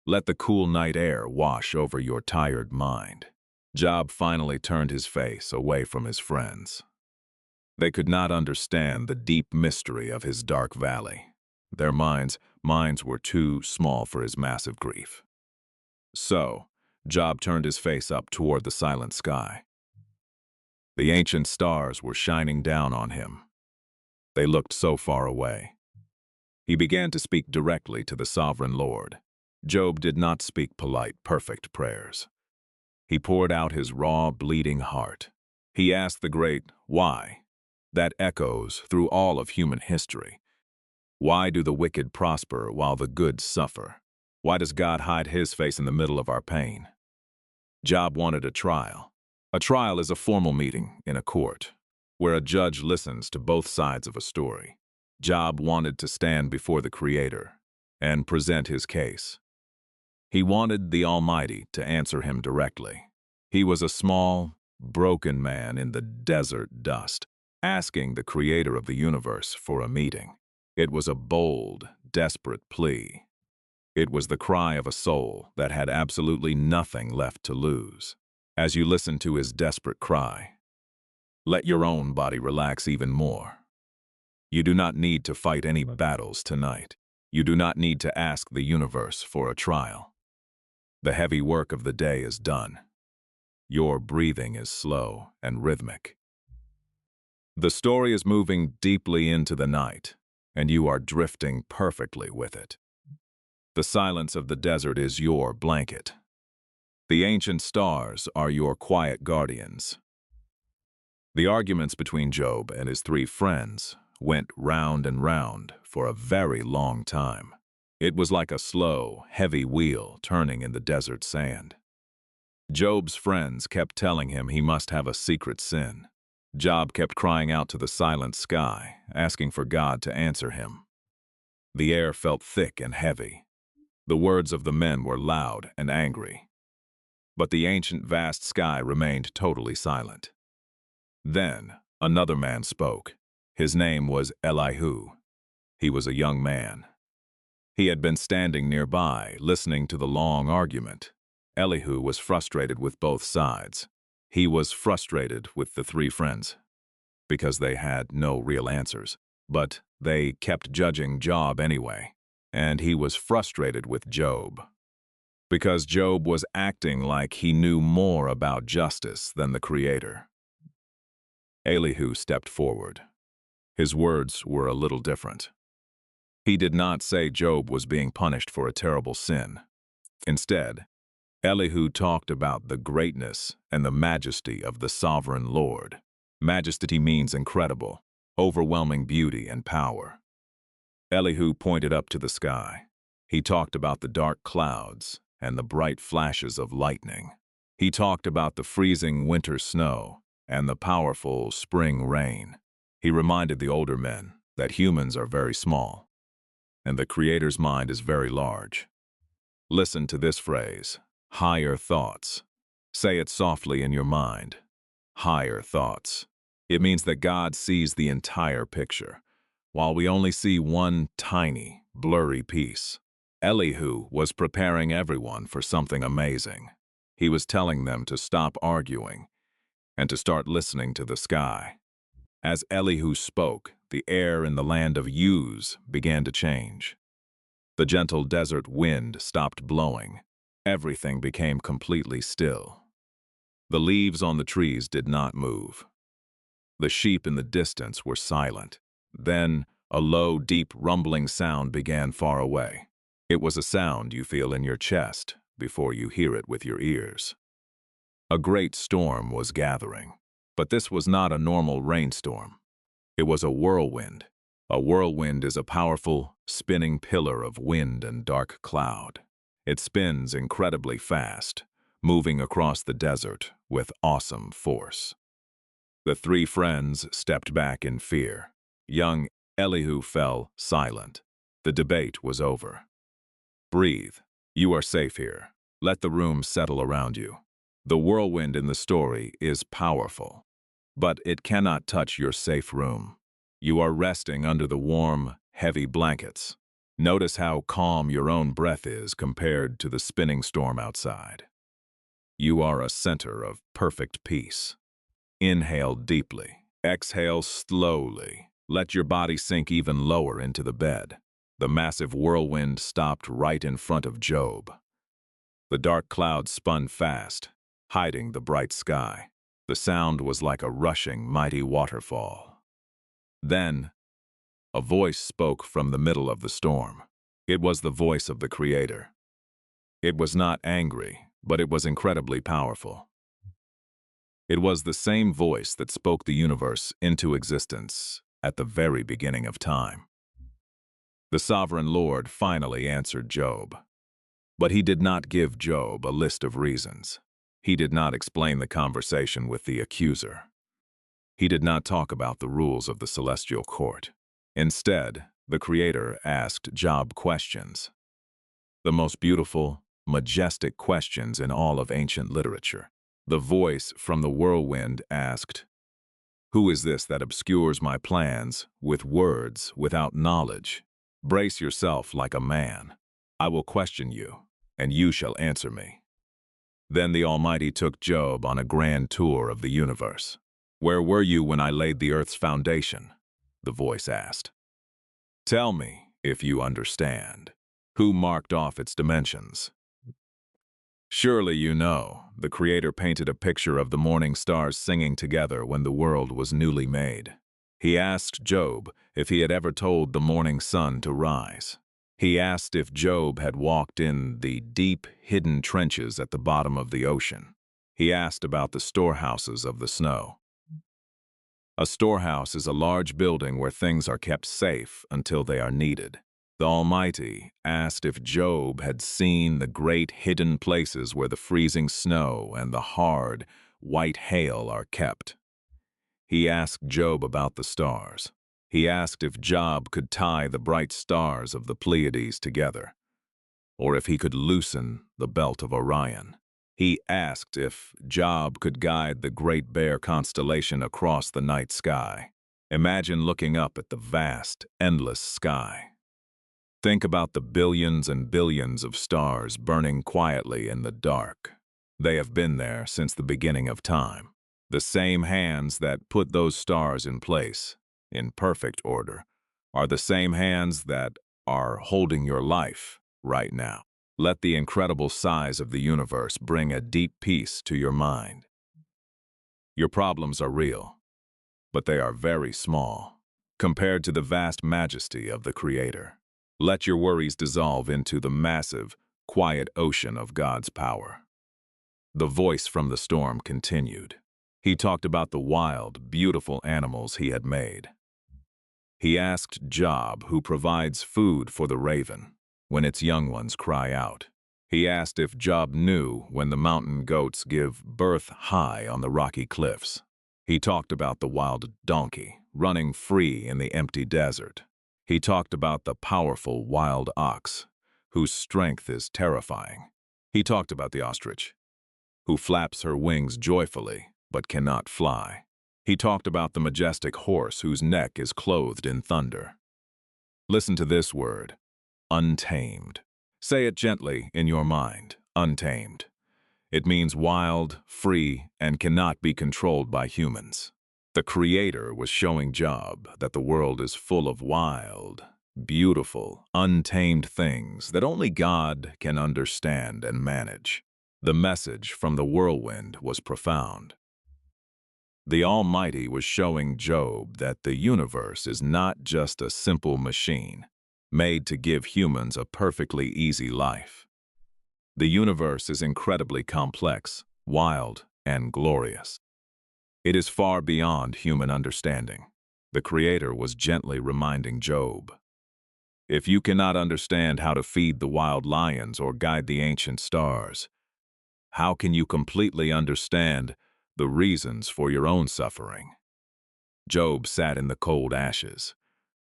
Let the cool night air wash over your tired mind. Job finally turned his face away from his friends. They could not understand the deep mystery of his dark valley. Their minds were too small for his massive grief. So, Job turned his face up toward the silent sky. The ancient stars were shining down on him. They looked so far away. He began to speak directly to the sovereign Lord. Job did not speak polite, perfect prayers. He poured out his raw, bleeding heart. He asked the great why that echoes through all of human history. Why do the wicked prosper while the good suffer? Why does God hide his face in the middle of our pain? Job wanted a trial. A trial is a formal meeting in a court, where a judge listens to both sides of a story. Job wanted to stand before the Creator and present his case. He wanted the Almighty to answer him directly. He was a small, broken man in the desert dust, asking the Creator of the universe for a meeting. It was a bold, desperate plea. It was the cry of a soul that had absolutely nothing left to lose. As you listen to his desperate cry, let your own body relax even more. You do not need to fight any battles tonight. You do not need to ask the universe for a trial. The heavy work of the day is done. Your breathing is slow and rhythmic. The story is moving deeply into the night, and you are drifting perfectly with it. The silence of the desert is your blanket. The ancient stars are your quiet guardians. The arguments between Job and his three friends went round and round for a very long time. It was like a slow, heavy wheel turning in the desert sand. Job's friends kept telling him he must have a secret sin. Job kept crying out to the silent sky, asking for God to answer him. The air felt thick and heavy. The words of the men were loud and angry. But the ancient vast sky remained totally silent. Then another man spoke. His name was Elihu. He was a young man. He had been standing nearby, listening to the long argument. Elihu was frustrated with both sides. He was frustrated with the three friends, because they had no real answers. But they kept judging Job anyway. And he was frustrated with Job, because Job was acting like he knew more about justice than the Creator. Elihu stepped forward. His words were a little different. He did not say Job was being punished for a terrible sin. Instead, Elihu talked about the greatness and the majesty of the sovereign Lord. Majesty means incredible, overwhelming beauty and power. Elihu pointed up to the sky. He talked about the dark clouds and the bright flashes of lightning. He talked about the freezing winter snow and the powerful spring rain. He reminded the older men that humans are very small, and the Creator's mind is very large. Listen to this phrase, higher thoughts. Say it softly in your mind. Higher thoughts. It means that God sees the entire picture, while we only see one tiny, blurry piece. Elihu was preparing everyone for something amazing. He was telling them to stop arguing and to start listening to the sky. As Elihu spoke, the air in the land of Uz began to change. The gentle desert wind stopped blowing. Everything became completely still. The leaves on the trees did not move. The sheep in the distance were silent. Then, a low, deep, rumbling sound began far away. It was a sound you feel in your chest before you hear it with your ears. A great storm was gathering, but this was not a normal rainstorm. It was a whirlwind. A whirlwind is a powerful, spinning pillar of wind and dark cloud. It spins incredibly fast, moving across the desert with awesome force. The three friends stepped back in fear. Young Elihu fell silent. The debate was over. Breathe. You are safe here. Let the room settle around you. The whirlwind in the story is powerful, but it cannot touch your safe room. You are resting under the warm, heavy blankets. Notice how calm your own breath is compared to the spinning storm outside. You are a center of perfect peace. Inhale deeply. Exhale slowly. Let your body sink even lower into the bed. The massive whirlwind stopped right in front of Job. The dark clouds spun fast, hiding the bright sky. The sound was like a rushing, mighty waterfall. Then, a voice spoke from the middle of the storm. It was the voice of the Creator. It was not angry, but it was incredibly powerful. It was the same voice that spoke the universe into existence at the very beginning of time. The sovereign Lord finally answered Job. But he did not give Job a list of reasons. He did not explain the conversation with the accuser. He did not talk about the rules of the celestial court. Instead, the Creator asked Job questions. The most beautiful, majestic questions in all of ancient literature. The voice from the whirlwind asked, "Who is this that obscures my plans with words without knowledge? Brace yourself like a man. I will question you, and you shall answer me." Then the Almighty took Job on a grand tour of the universe. "Where were you when I laid the earth's foundation?" the voice asked. "Tell me, if you understand. Who marked off its dimensions?" Surely you know, the Creator painted a picture of the morning stars singing together when the world was newly made. He asked Job if he had ever told the morning sun to rise. He asked if Job had walked in the deep, hidden trenches at the bottom of the ocean. He asked about the storehouses of the snow. A storehouse is a large building where things are kept safe until they are needed. The Almighty asked if Job had seen the great hidden places where the freezing snow and the hard, white hail are kept. He asked Job about the stars. He asked if Job could tie the bright stars of the Pleiades together, or if he could loosen the belt of Orion. He asked if Job could guide the Great Bear constellation across the night sky. Imagine looking up at the vast, endless sky. Think about the billions and billions of stars burning quietly in the dark. They have been there since the beginning of time. The same hands that put those stars in place, in perfect order, are the same hands that are holding your life right now. Let the incredible size of the universe bring a deep peace to your mind. Your problems are real, but they are very small compared to the vast majesty of the Creator. Let your worries dissolve into the massive, quiet ocean of God's power. The voice from the storm continued. He talked about the wild, beautiful animals he had made. He asked Job who provides food for the raven when its young ones cry out. He asked if Job knew when the mountain goats give birth high on the rocky cliffs. He talked about the wild donkey running free in the empty desert. He talked about the powerful wild ox, whose strength is terrifying. He talked about the ostrich, who flaps her wings joyfully but cannot fly. He talked about the majestic horse whose neck is clothed in thunder. Listen to this word, untamed. Say it gently in your mind, untamed. It means wild, free, and cannot be controlled by humans. The Creator was showing Job that the world is full of wild, beautiful, untamed things that only God can understand and manage. The message from the whirlwind was profound. The Almighty was showing Job that the universe is not just a simple machine made to give humans a perfectly easy life. The universe is incredibly complex, wild, and glorious. It is far beyond human understanding. The Creator was gently reminding Job, if you cannot understand how to feed the wild lions or guide the ancient stars, how can you completely understand the reasons for your own suffering? Job sat in the cold ashes,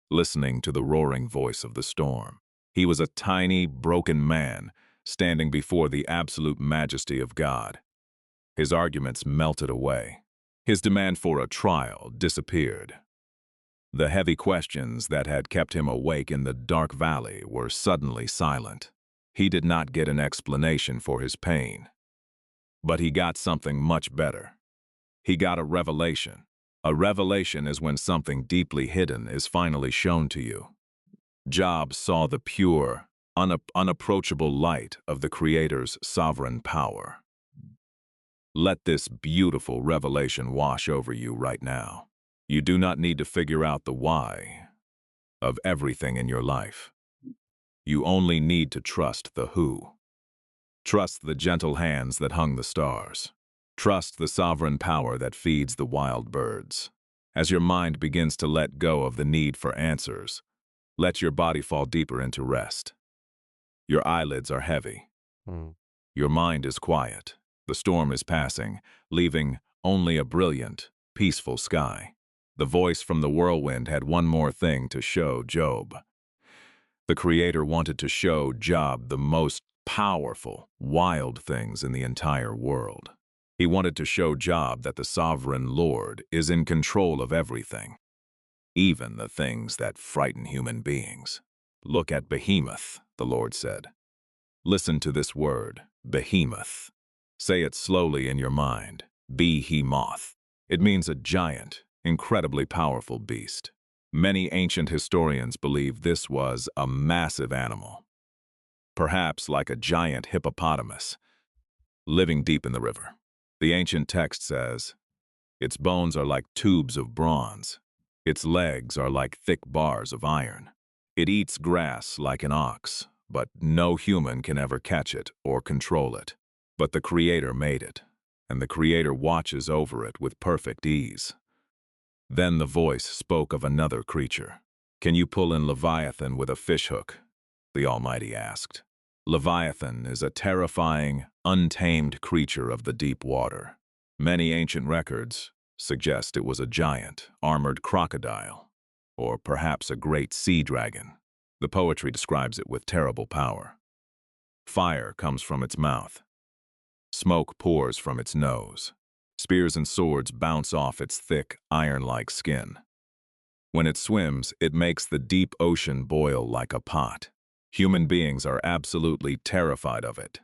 listening to the roaring voice of the storm. He was a tiny, broken man standing before the absolute majesty of God. His arguments melted away. His demand for a trial disappeared. The heavy questions that had kept him awake in the dark valley were suddenly silent. He did not get an explanation for his pain, but he got something much better. He got a revelation. A revelation is when something deeply hidden is finally shown to you. Job saw the pure, unapproachable light of the Creator's sovereign power. Let this beautiful revelation wash over you right now. You do not need to figure out the why of everything in your life. You only need to trust the who. Trust the gentle hands that hung the stars. Trust the sovereign power that feeds the wild birds. As your mind begins to let go of the need for answers, let your body fall deeper into rest. Your eyelids are heavy. Mm. Your mind is quiet. The storm is passing, leaving only a brilliant, peaceful sky. The voice from the whirlwind had one more thing to show Job. The Creator wanted to show Job the most powerful, wild things in the entire world. He wanted to show Job that the sovereign Lord is in control of everything, even the things that frighten human beings. Look at Behemoth, the Lord said. Listen to this word, Behemoth. Say it slowly in your mind, Behemoth. It means a giant, incredibly powerful beast. Many ancient historians believe this was a massive animal, perhaps like a giant hippopotamus, living deep in the river. The ancient text says, its bones are like tubes of bronze. Its legs are like thick bars of iron. It eats grass like an ox, but no human can ever catch it or control it. But the Creator made it, and the Creator watches over it with perfect ease. Then the voice spoke of another creature. Can you pull in Leviathan with a fishhook? The Almighty asked. Leviathan is a terrifying, untamed creature of the deep water. Many ancient records suggest it was a giant, armored crocodile, or perhaps a great sea dragon. The poetry describes it with terrible power. Fire comes from its mouth. Smoke pours from its nose. Spears and swords bounce off its thick, iron-like skin. When it swims, it makes the deep ocean boil like a pot. Human beings are absolutely terrified of it.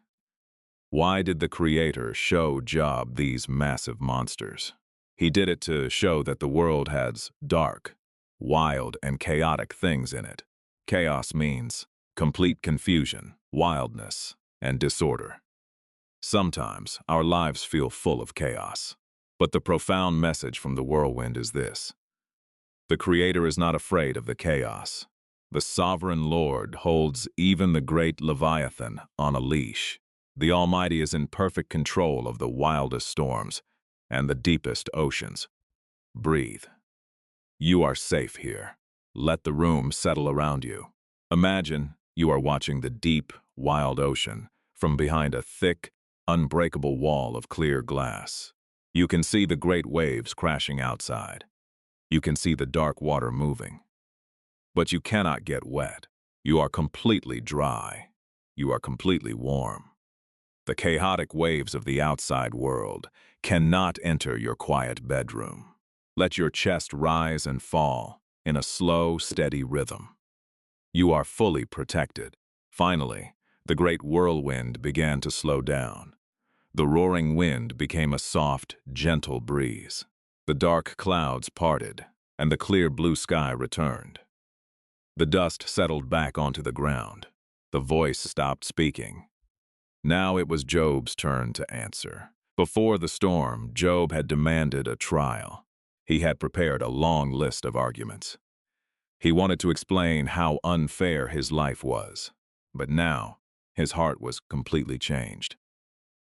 Why did the Creator show Job these massive monsters? He did it to show that the world has dark, wild, and chaotic things in it. Chaos means complete confusion, wildness, and disorder. Sometimes our lives feel full of chaos, but the profound message from the whirlwind is this. The Creator is not afraid of the chaos. The sovereign Lord holds even the great Leviathan on a leash. The Almighty is in perfect control of the wildest storms and the deepest oceans. Breathe. You are safe here. Let the room settle around you. Imagine you are watching the deep, wild ocean from behind a thick, unbreakable wall of clear glass. You can see the great waves crashing outside. You can see the dark water moving. But you cannot get wet. You are completely dry. You are completely warm. The chaotic waves of the outside world cannot enter your quiet bedroom. Let your chest rise and fall in a slow, steady rhythm. You are fully protected. Finally, the great whirlwind began to slow down. The roaring wind became a soft, gentle breeze. The dark clouds parted, and the clear blue sky returned. The dust settled back onto the ground. The voice stopped speaking. Now it was Job's turn to answer. Before the storm, Job had demanded a trial. He had prepared a long list of arguments. He wanted to explain how unfair his life was. But now, his heart was completely changed.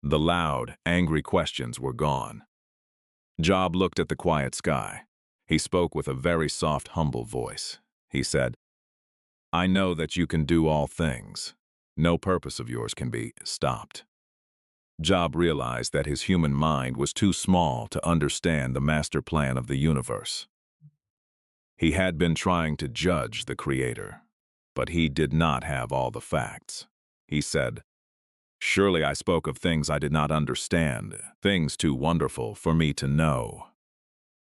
The loud, angry questions were gone. Job looked at the quiet sky. He spoke with a very soft, humble voice. He said, I know that you can do all things. No purpose of yours can be stopped. Job realized that his human mind was too small to understand the master plan of the universe. He had been trying to judge the Creator, but he did not have all the facts. He said, Surely I spoke of things I did not understand, things too wonderful for me to know.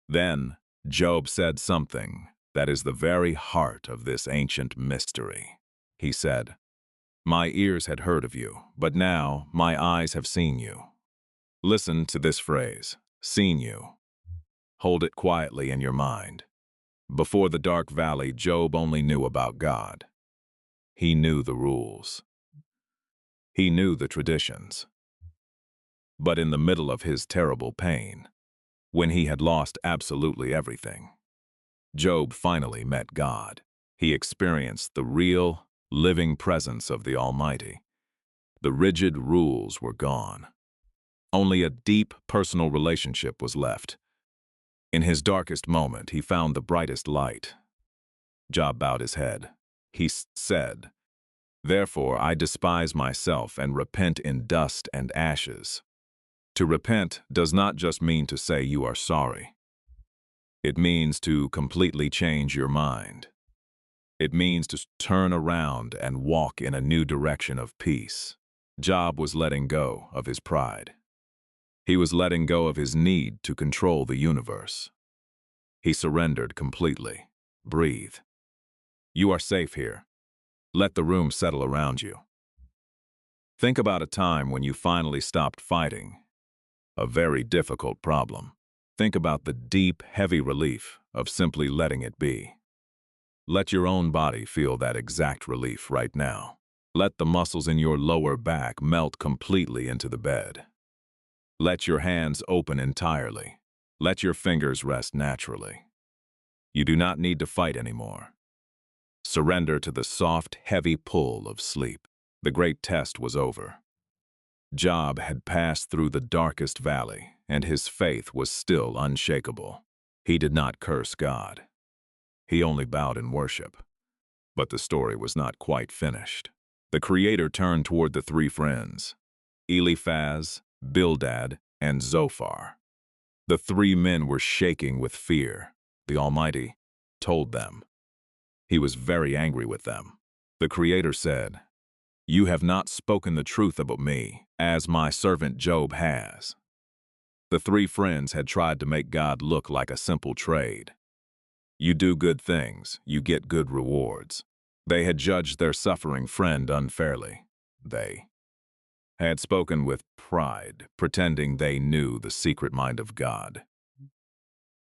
Then Job said something that is the very heart of this ancient mystery. He said, My ears had heard of you, but now my eyes have seen you. Listen to this phrase, seen you. Hold it quietly in your mind. Before the dark valley, Job only knew about God. He knew the rules. He knew the traditions. But in the middle of his terrible pain, when he had lost absolutely everything, Job finally met God. He experienced the real, living presence of the Almighty. The rigid rules were gone. Only a deep, personal relationship was left. In his darkest moment, he found the brightest light. Job bowed his head. He said, "Therefore I despise myself and repent in dust and ashes." To repent does not just mean to say you are sorry. It means to completely change your mind. It means to turn around and walk in a new direction of peace. Job was letting go of his pride. He was letting go of his need to control the universe. He surrendered completely. Breathe. You are safe here. Let the room settle around you. Think about a time when you finally stopped fighting. A very difficult problem. Think about the deep, heavy relief of simply letting it be. Let your own body feel that exact relief right now. Let the muscles in your lower back melt completely into the bed. Let your hands open entirely. Let your fingers rest naturally. You do not need to fight anymore. Surrender to the soft, heavy pull of sleep. The great test was over. Job had passed through the darkest valley, and his faith was still unshakable. He did not curse God. He only bowed in worship. But the story was not quite finished. The Creator turned toward the three friends, Eliphaz, Bildad, and Zophar. The three men were shaking with fear. The Almighty told them. He was very angry with them. The Creator said, "You have not spoken the truth about me, as my servant Job has." The three friends had tried to make God look like a simple trade. You do good things, you get good rewards. They had judged their suffering friend unfairly. They had spoken with pride, pretending they knew the secret mind of God.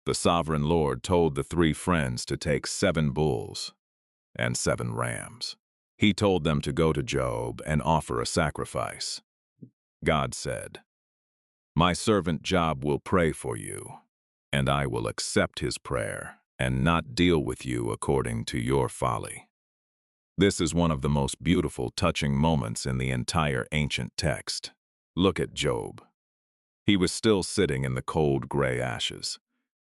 The sovereign Lord told the three friends to take 7 bulls and 7 rams. He told them to go to Job and offer a sacrifice. God said, "My servant Job will pray for you, and I will accept his prayer and not deal with you according to your folly." This is one of the most beautiful, touching moments in the entire ancient text. Look at Job. He was still sitting in the cold gray ashes.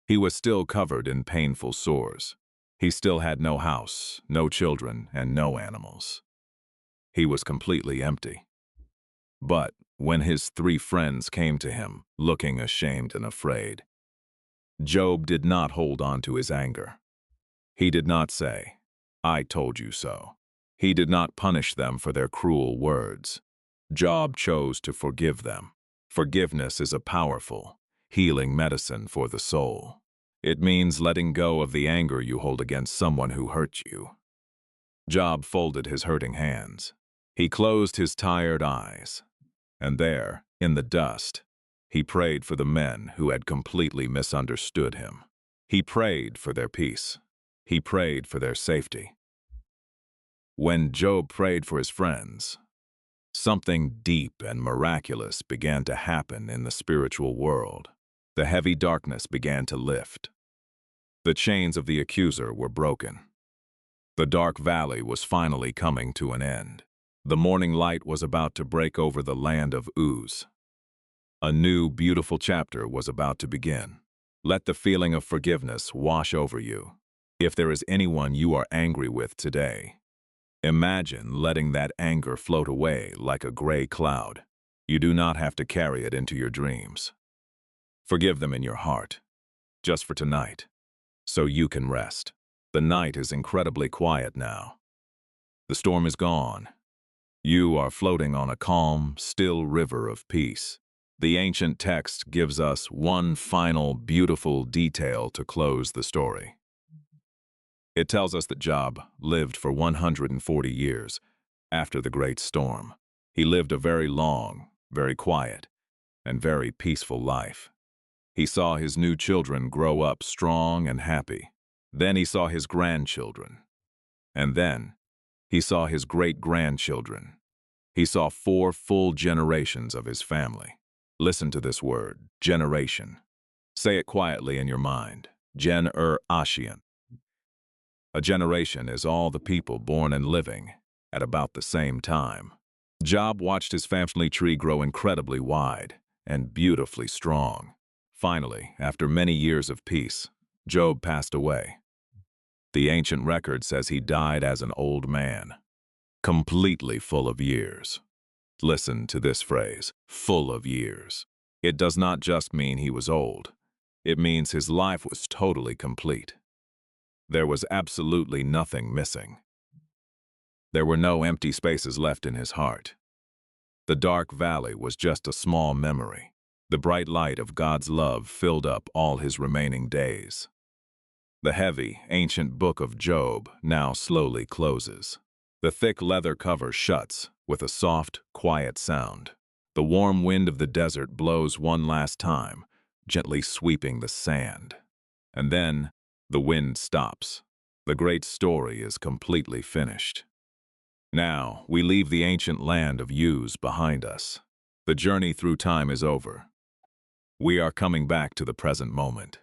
He was still covered in painful sores. He still had no house, no children, and no animals. He was completely empty. But when his three friends came to him, looking ashamed and afraid, Job did not hold on to his anger. He did not say, "I told you so." He did not punish them for their cruel words. Job chose to forgive them. Forgiveness is a powerful, healing medicine for the soul. It means letting go of the anger you hold against someone who hurt you. Job folded his hurting hands. He closed his tired eyes. And there, in the dust, he prayed for the men who had completely misunderstood him. He prayed for their peace. He prayed for their safety. When Job prayed for his friends, something deep and miraculous began to happen in the spiritual world. The heavy darkness began to lift. The chains of the accuser were broken. The dark valley was finally coming to an end. The morning light was about to break over the land of Uz. A new, beautiful chapter was about to begin. Let the feeling of forgiveness wash over you. If there is anyone you are angry with today, imagine letting that anger float away like a gray cloud. You do not have to carry it into your dreams. Forgive them in your heart, just for tonight, so you can rest. The night is incredibly quiet now. The storm is gone. You are floating on a calm, still river of peace. The ancient text gives us one final, beautiful detail to close the story. It tells us that Job lived for 140 years after the great storm. He lived a very long, very quiet, and very peaceful life. He saw his new children grow up strong and happy. Then he saw his grandchildren. And then He saw his great-grandchildren. He saw 4 full generations of his family. Listen to this word, generation. Say it quietly in your mind. Ashian. A generation is all the people born and living at about the same time. Job watched his family tree grow incredibly wide and beautifully strong. Finally, after many years of peace, Job passed away. The ancient record says he died as an old man, completely full of years. Listen to this phrase, full of years. It does not just mean he was old. It means his life was totally complete. There was absolutely nothing missing. There were no empty spaces left in his heart. The dark valley was just a small memory. The bright light of God's love filled up all his remaining days. The heavy, ancient book of Job now slowly closes. The thick leather cover shuts with a soft, quiet sound. The warm wind of the desert blows one last time, gently sweeping the sand. And then the wind stops. The great story is completely finished. Now we leave the ancient land of Uz behind us. The journey through time is over. We are coming back to the present moment.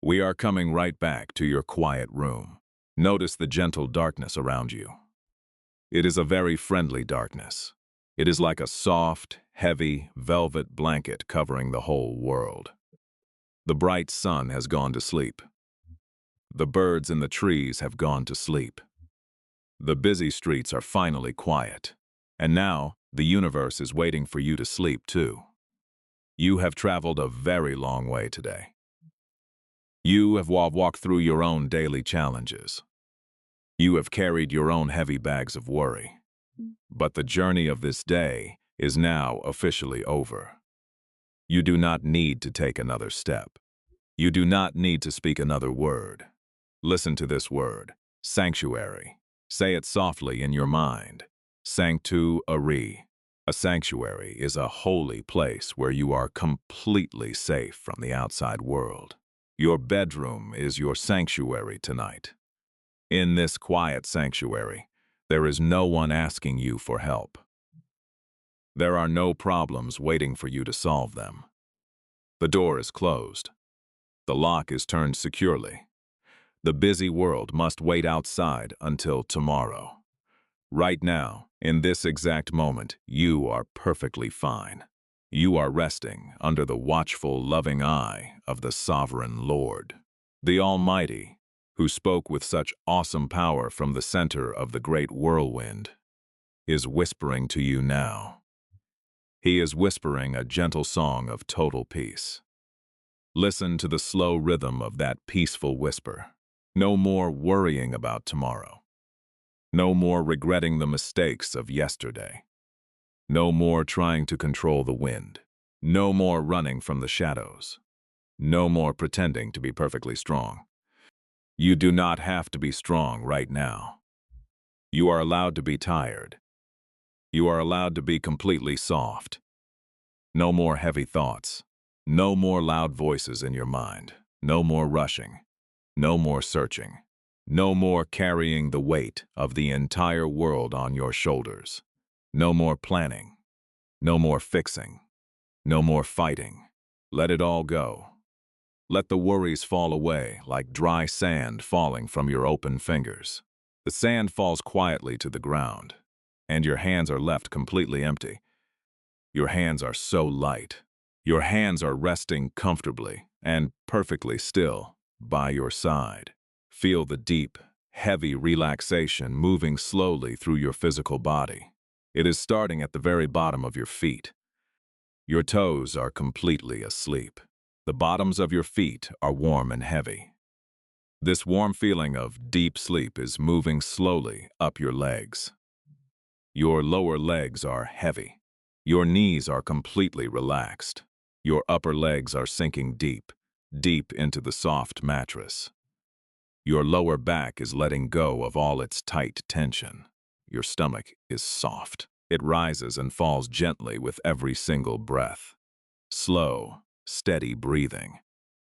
We are coming right back to your quiet room. Notice the gentle darkness around you. It is a very friendly darkness. It is like a soft, heavy, velvet blanket covering the whole world. The bright sun has gone to sleep. The birds in the trees have gone to sleep. The busy streets are finally quiet. And now, the universe is waiting for you to sleep too. You have traveled a very long way today. You have walked through your own daily challenges. You have carried your own heavy bags of worry. But the journey of this day is now officially over. You do not need to take another step. You do not need to speak another word. Listen to this word, sanctuary. Say it softly in your mind. Sanctuary. A sanctuary is a holy place where you are completely safe from the outside world. Your bedroom is your sanctuary tonight. In this quiet sanctuary, there is no one asking you for help. There are no problems waiting for you to solve them. The door is closed. The lock is turned securely. The busy world must wait outside until tomorrow. Right now, in this exact moment, you are perfectly fine. You are resting under the watchful, loving eye of the Sovereign Lord, the Almighty, who spoke with such awesome power from the center of the great whirlwind, is whispering to you now. He is whispering a gentle song of total peace. Listen to the slow rhythm of that peaceful whisper. No more worrying about tomorrow. No more regretting the mistakes of yesterday. No more trying to control the wind. No more running from the shadows. No more pretending to be perfectly strong. You do not have to be strong right now. You are allowed to be tired. You are allowed to be completely soft. No more heavy thoughts. No more loud voices in your mind. No more rushing. No more searching. No more carrying the weight of the entire world on your shoulders. No more planning. No more fixing. No more fighting. Let it all go. Let the worries fall away like dry sand falling from your open fingers. The sand falls quietly to the ground, and your hands are left completely empty. Your hands are so light. Your hands are resting comfortably and perfectly still by your side. Feel the deep, heavy relaxation moving slowly through your physical body. It is starting at the very bottom of your feet. Your toes are completely asleep. The bottoms of your feet are warm and heavy. This warm feeling of deep sleep is moving slowly up your legs. Your lower legs are heavy. Your knees are completely relaxed. Your upper legs are sinking deep, deep into the soft mattress. Your lower back is letting go of all its tight tension. Your stomach is soft. It rises and falls gently with every single breath. Slow, steady breathing.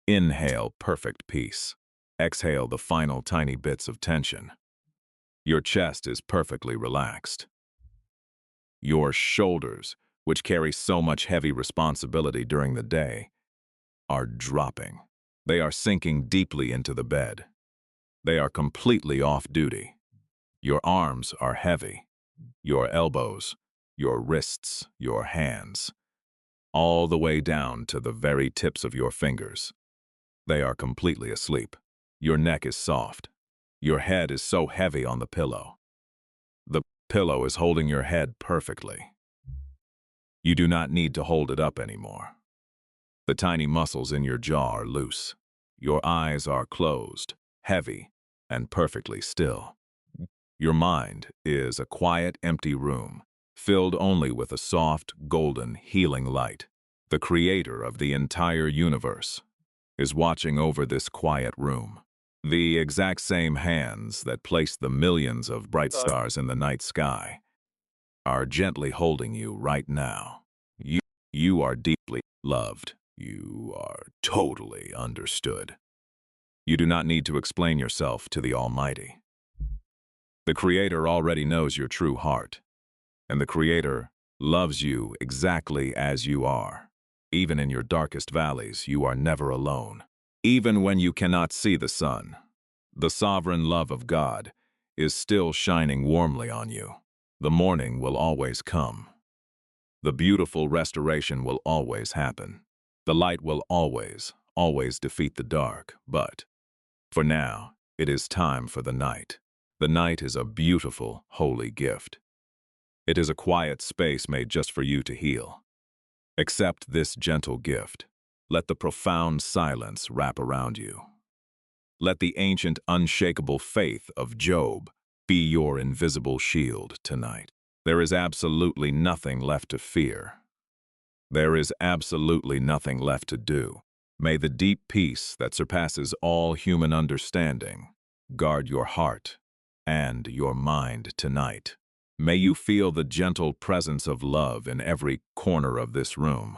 Inhale perfect peace. Exhale the final tiny bits of tension. Your chest is perfectly relaxed. Your shoulders, which carry so much heavy responsibility during the day, are dropping. They are sinking deeply into the bed. They are completely off duty. Your arms are heavy. Your elbows, your wrists, your hands, all the way down to the very tips of your fingers. They are completely asleep. Your neck is soft. Your head is so heavy on the pillow. The pillow is holding your head perfectly. You do not need to hold it up anymore. The tiny muscles in your jaw are loose. Your eyes are closed, heavy, and perfectly still. Your mind is a quiet, empty room, filled only with a soft, golden, healing light. The creator of the entire universe is watching over this quiet room. The exact same hands that placed the millions of bright stars in the night sky are gently holding you right now. You are deeply loved. You are totally understood. You do not need to explain yourself to the Almighty. The Creator already knows your true heart, and the Creator loves you exactly as you are. Even in your darkest valleys, you are never alone. Even when you cannot see the sun, the sovereign love of God is still shining warmly on you. The morning will always come. The beautiful restoration will always happen. The light will always, always defeat the dark, but for now, it is time for the night. The night is a beautiful, holy gift. It is a quiet space made just for you to heal. Accept this gentle gift. Let the profound silence wrap around you. Let the ancient, unshakable faith of Job be your invisible shield tonight. There is absolutely nothing left to fear. There is absolutely nothing left to do. May the deep peace that surpasses all human understanding guard your heart and your mind tonight. May you feel the gentle presence of love in every corner of this room.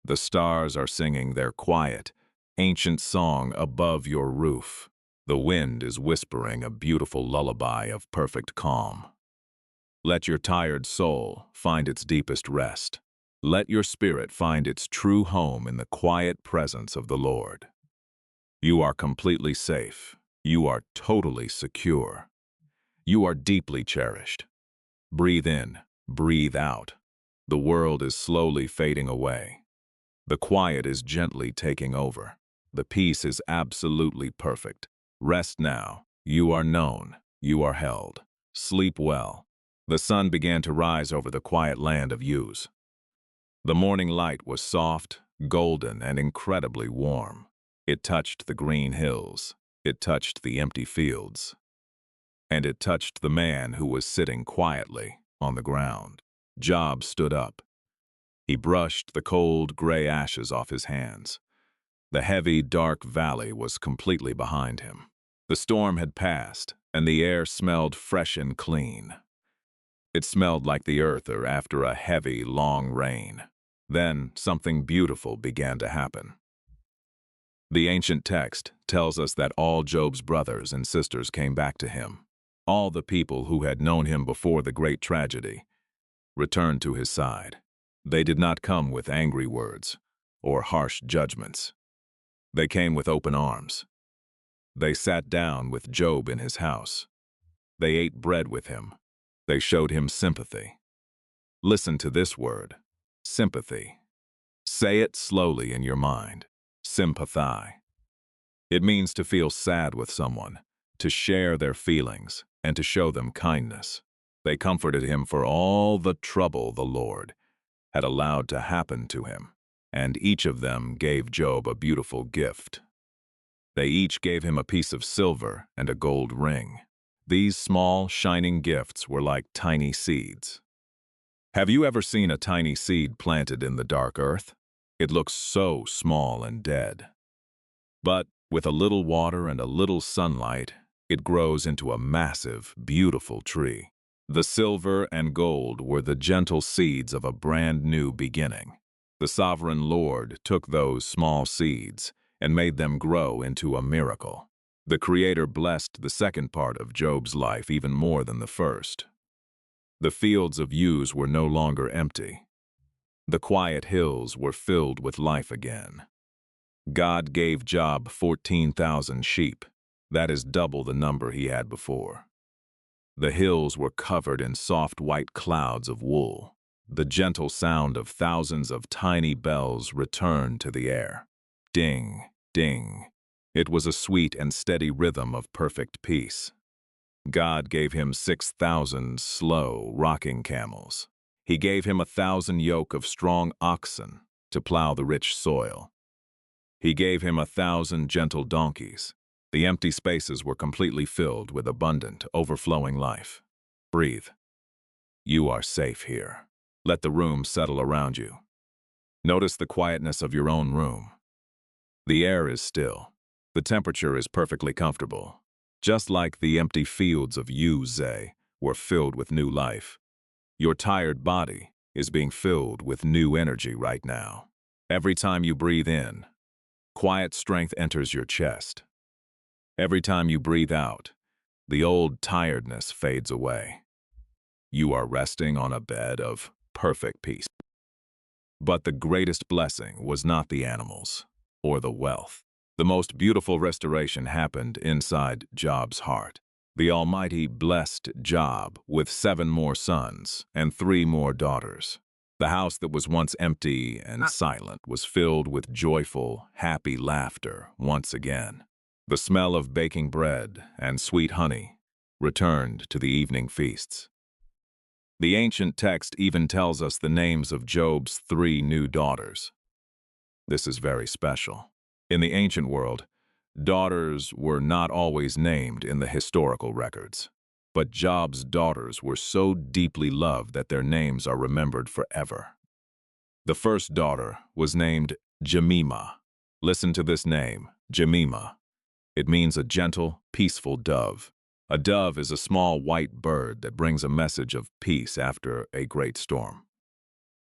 The stars are singing their quiet, ancient song above your roof. The wind is whispering a beautiful lullaby of perfect calm. Let your tired soul find its deepest rest. Let your spirit find its true home in the quiet presence of the Lord. You are completely safe. You are totally secure. You are deeply cherished. Breathe in, breathe out. The world is slowly fading away. The quiet is gently taking over. The peace is absolutely perfect. Rest now. You are known. You are held. Sleep well. The sun began to rise over the quiet land of Uz. The morning light was soft, golden, and incredibly warm. It touched the green hills. It touched the empty fields. And it touched the man who was sitting quietly on the ground. Job stood up. He brushed the cold, gray ashes off his hands. The heavy, dark valley was completely behind him. The storm had passed, and the air smelled fresh and clean. It smelled like the earth after a heavy, long rain. Then something beautiful began to happen. The ancient text tells us that all Job's brothers and sisters came back to him. All the people who had known him before the great tragedy returned to his side. They did not come with angry words or harsh judgments. They came with open arms. They sat down with Job in his house. They ate bread with him. They showed him sympathy. Listen to this word, sympathy. Say it slowly in your mind, sympathy. It means to feel sad with someone, to share their feelings, and to show them kindness. They comforted him for all the trouble the Lord had allowed to happen to him, and each of them gave Job a beautiful gift. They each gave him a piece of silver and a gold ring. These small, shining gifts were like tiny seeds. Have you ever seen a tiny seed planted in the dark earth? It looks so small and dead. But with a little water and a little sunlight, it grows into a massive, beautiful tree. The silver and gold were the gentle seeds of a brand new beginning. The sovereign Lord took those small seeds and made them grow into a miracle. The Creator blessed the second part of Job's life even more than the first. The fields of ewes were no longer empty. The quiet hills were filled with life again. God gave Job 14,000 sheep. That is double the number he had before. The hills were covered in soft white clouds of wool. The gentle sound of thousands of tiny bells returned to the air. Ding, ding. It was a sweet and steady rhythm of perfect peace. God gave him 6,000 slow, rocking camels. He gave him 1,000 yoke of strong oxen to plow the rich soil. He gave him 1,000 gentle donkeys. The empty spaces were completely filled with abundant, overflowing life. Breathe. You are safe here. Let the room settle around you. Notice the quietness of your own room. The air is still. The temperature is perfectly comfortable. Just like the empty fields of ewes were filled with new life. Your tired body is being filled with new energy right now. Every time you breathe in, quiet strength enters your chest. Every time you breathe out, the old tiredness fades away. You are resting on a bed of perfect peace. But the greatest blessing was not the animals or the wealth. The most beautiful restoration happened inside Job's heart. The Almighty blessed Job with 7 more sons and 3 more daughters. The house that was once empty and silent was filled with joyful, happy laughter once again. The smell of baking bread and sweet honey returned to the evening feasts. The ancient text even tells us the names of Job's 3 new daughters. This is very special. In the ancient world, daughters were not always named in the historical records. But Job's daughters were so deeply loved that their names are remembered forever. The first daughter was named Jemimah. Listen to this name, Jemimah. It means a gentle, peaceful dove. A dove is a small white bird that brings a message of peace after a great storm.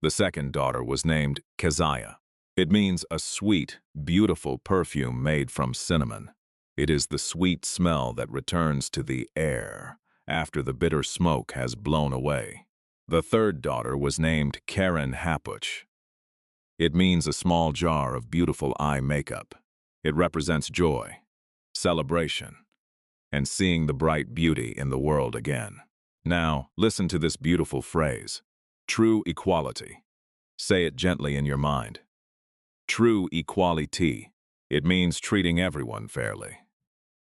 The second daughter was named Keziah. It means a sweet, beautiful perfume made from cinnamon. It is the sweet smell that returns to the air after the bitter smoke has blown away. The third daughter was named Karen Hapuch. It means a small jar of beautiful eye makeup. It represents joy, celebration, and seeing the bright beauty in the world again. Now, listen to this beautiful phrase, true equality. Say it gently in your mind. True equality. It means treating everyone fairly,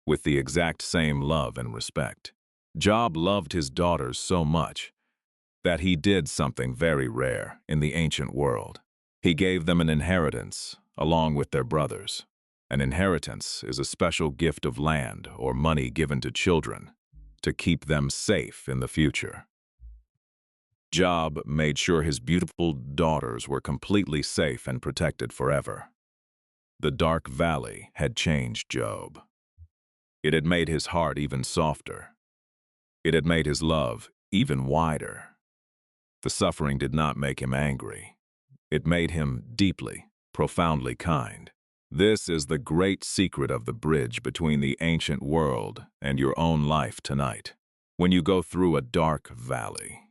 with the exact same love and respect. Job loved his daughters so much that he did something very rare in the ancient world. He gave them an inheritance along with their brothers. An inheritance is a special gift of land or money given to children to keep them safe in the future. Job made sure his beautiful daughters were completely safe and protected forever. The dark valley had changed Job. It had made his heart even softer. It had made his love even wider. The suffering did not make him angry. It made him deeply, profoundly kind. This is the great secret of the bridge between the ancient world and your own life tonight. When you go through a dark valley,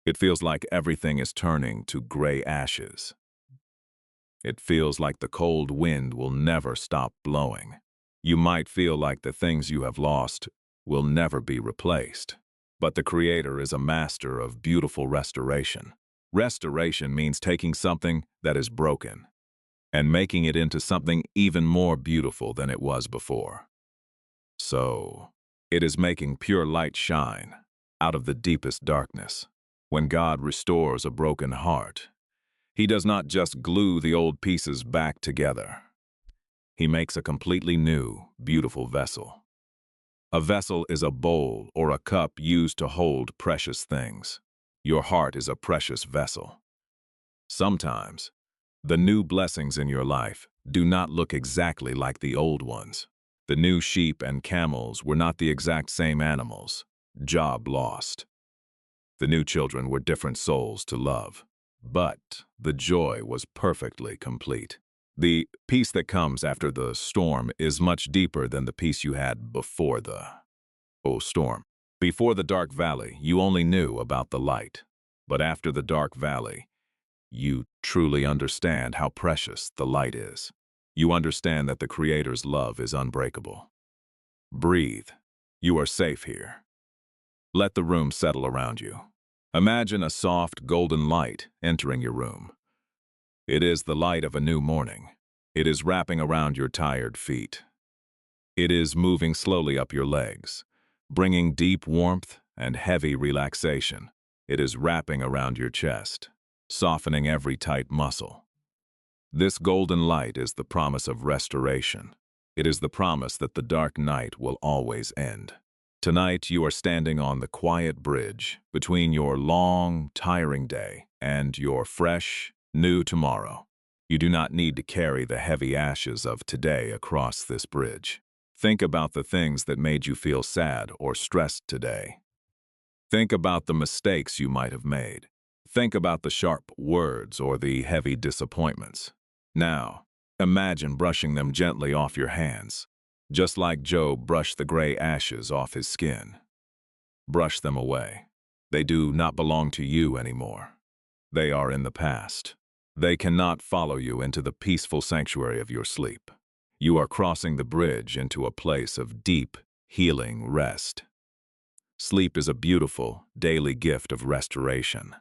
it feels like everything is turning to gray ashes. It feels like the cold wind will never stop blowing. You might feel like the things you have lost will never be replaced. But the Creator is a master of beautiful restoration. Restoration means taking something that is broken and making it into something even more beautiful than it was before. So, it is making pure light shine out of the deepest darkness. When God restores a broken heart, He does not just glue the old pieces back together. He makes a completely new, beautiful vessel. A vessel is a bowl or a cup used to hold precious things. Your heart is a precious vessel. Sometimes, the new blessings in your life do not look exactly like the old ones. The new sheep and camels were not the exact same animals. Job lost. The new children were different souls to love, but the joy was perfectly complete. The peace that comes after the storm is much deeper than the peace you had before the storm. Before the dark valley, you only knew about the light. But after the dark valley, you truly understand how precious the light is. You understand that the Creator's love is unbreakable. Breathe. You are safe here. Let the room settle around you. Imagine a soft, golden light entering your room. It is the light of a new morning. It is wrapping around your tired feet. It is moving slowly up your legs, bringing deep warmth and heavy relaxation. It is wrapping around your chest, softening every tight muscle. This golden light is the promise of restoration. It is the promise that the dark night will always end. Tonight, you are standing on the quiet bridge between your long, tiring day and your fresh, new tomorrow. You do not need to carry the heavy ashes of today across this bridge. Think about the things that made you feel sad or stressed today. Think about the mistakes you might have made. Think about the sharp words or the heavy disappointments. Now, imagine brushing them gently off your hands, just like Job brushed the gray ashes off his skin. Brush them away. They do not belong to you anymore. They are in the past. They cannot follow you into the peaceful sanctuary of your sleep. You are crossing the bridge into a place of deep, healing rest. Sleep is a beautiful, daily gift of restoration.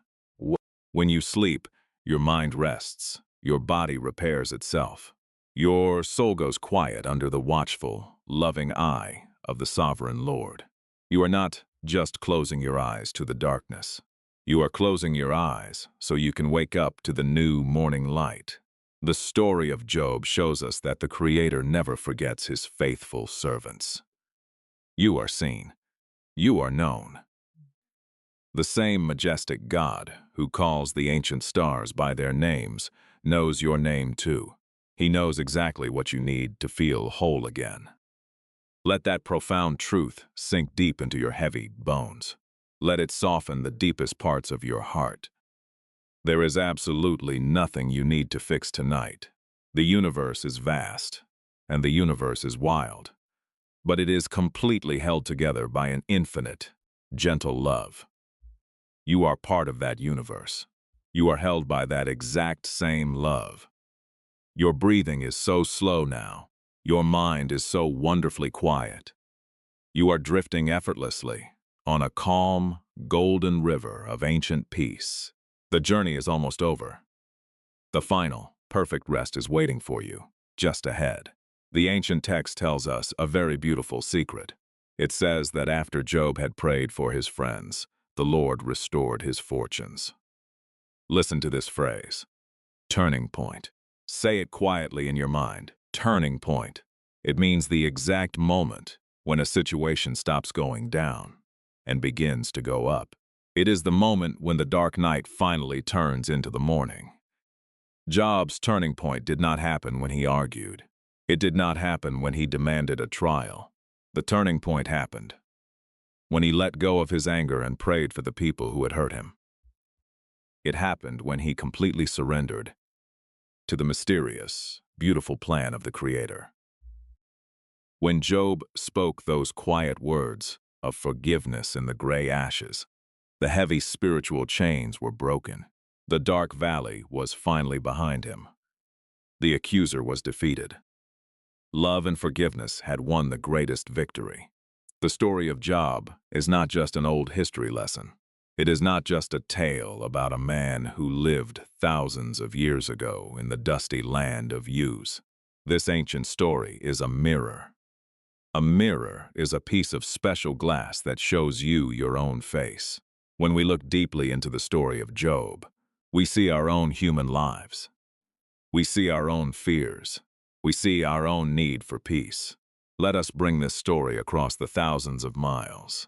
When you sleep, your mind rests, your body repairs itself. Your soul goes quiet under the watchful, loving eye of the sovereign Lord. You are not just closing your eyes to the darkness. You are closing your eyes so you can wake up to the new morning light. The story of Job shows us that the Creator never forgets his faithful servants. You are seen. You are known. The same majestic God who calls the ancient stars by their names knows your name too. He knows exactly what you need to feel whole again. Let that profound truth sink deep into your heavy bones. Let it soften the deepest parts of your heart. There is absolutely nothing you need to fix tonight. The universe is vast, and the universe is wild, but it is completely held together by an infinite, gentle love. You are part of that universe. You are held by that exact same love. Your breathing is so slow now. Your mind is so wonderfully quiet. You are drifting effortlessly on a calm, golden river of ancient peace. The journey is almost over. The final, perfect rest is waiting for you, just ahead. The ancient text tells us a very beautiful secret. It says that after Job had prayed for his friends, the Lord restored his fortunes. Listen to this phrase, turning point. Say it quietly in your mind, turning point. It means the exact moment when a situation stops going down and begins to go up. It is the moment when the dark night finally turns into the morning. Job's turning point did not happen when he argued. It did not happen when he demanded a trial. The turning point happened when he let go of his anger and prayed for the people who had hurt him. It happened when he completely surrendered to the mysterious, beautiful plan of the Creator. When Job spoke those quiet words of forgiveness in the gray ashes, the heavy spiritual chains were broken. The dark valley was finally behind him. The accuser was defeated. Love and forgiveness had won the greatest victory. The story of Job is not just an old history lesson. It is not just a tale about a man who lived thousands of years ago in the dusty land of Uz. This ancient story is a mirror. A mirror is a piece of special glass that shows you your own face. When we look deeply into the story of Job, we see our own human lives. We see our own fears. We see our own need for peace. Let us bring this story across the thousands of miles,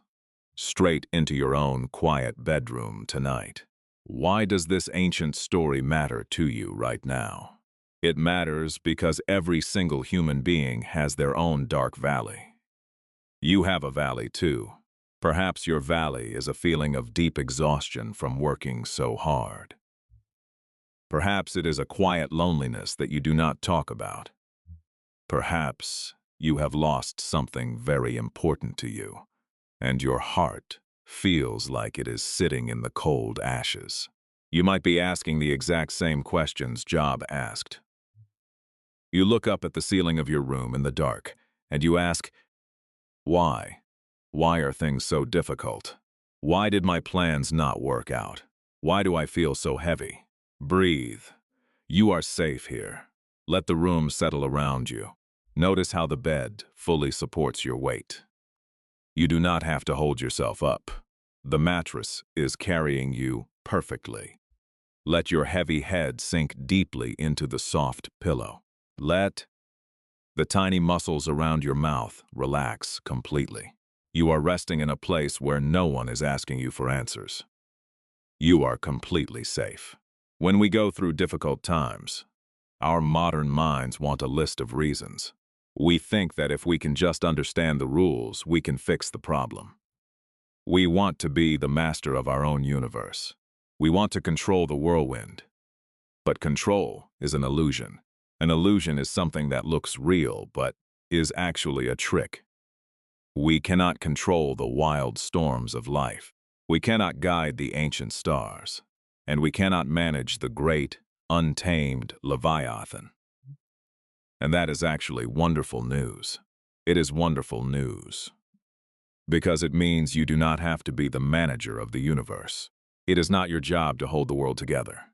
straight into your own quiet bedroom tonight. Why does this ancient story matter to you right now? It matters because every single human being has their own dark valley. You have a valley too. Perhaps your valley is a feeling of deep exhaustion from working so hard. Perhaps it is a quiet loneliness that you do not talk about. Perhaps you have lost something very important to you, and your heart feels like it is sitting in the cold ashes. You might be asking the exact same questions Job asked. You look up at the ceiling of your room in the dark, and you ask, why? Why are things so difficult? Why did my plans not work out? Why do I feel so heavy? Breathe. You are safe here. Let the room settle around you. Notice how the bed fully supports your weight. You do not have to hold yourself up. The mattress is carrying you perfectly. Let your heavy head sink deeply into the soft pillow. Let the tiny muscles around your mouth relax completely. You are resting in a place where no one is asking you for answers. You are completely safe. When we go through difficult times, our modern minds want a list of reasons. We think that if we can just understand the rules, we can fix the problem. We want to be the master of our own universe. We want to control the whirlwind. But control is an illusion. An illusion is something that looks real but is actually a trick. We cannot control the wild storms of life. We cannot guide the ancient stars. And we cannot manage the great, untamed Leviathan. And that is actually wonderful news. It is wonderful news. Because it means you do not have to be the manager of the universe. It is not your job to hold the world together.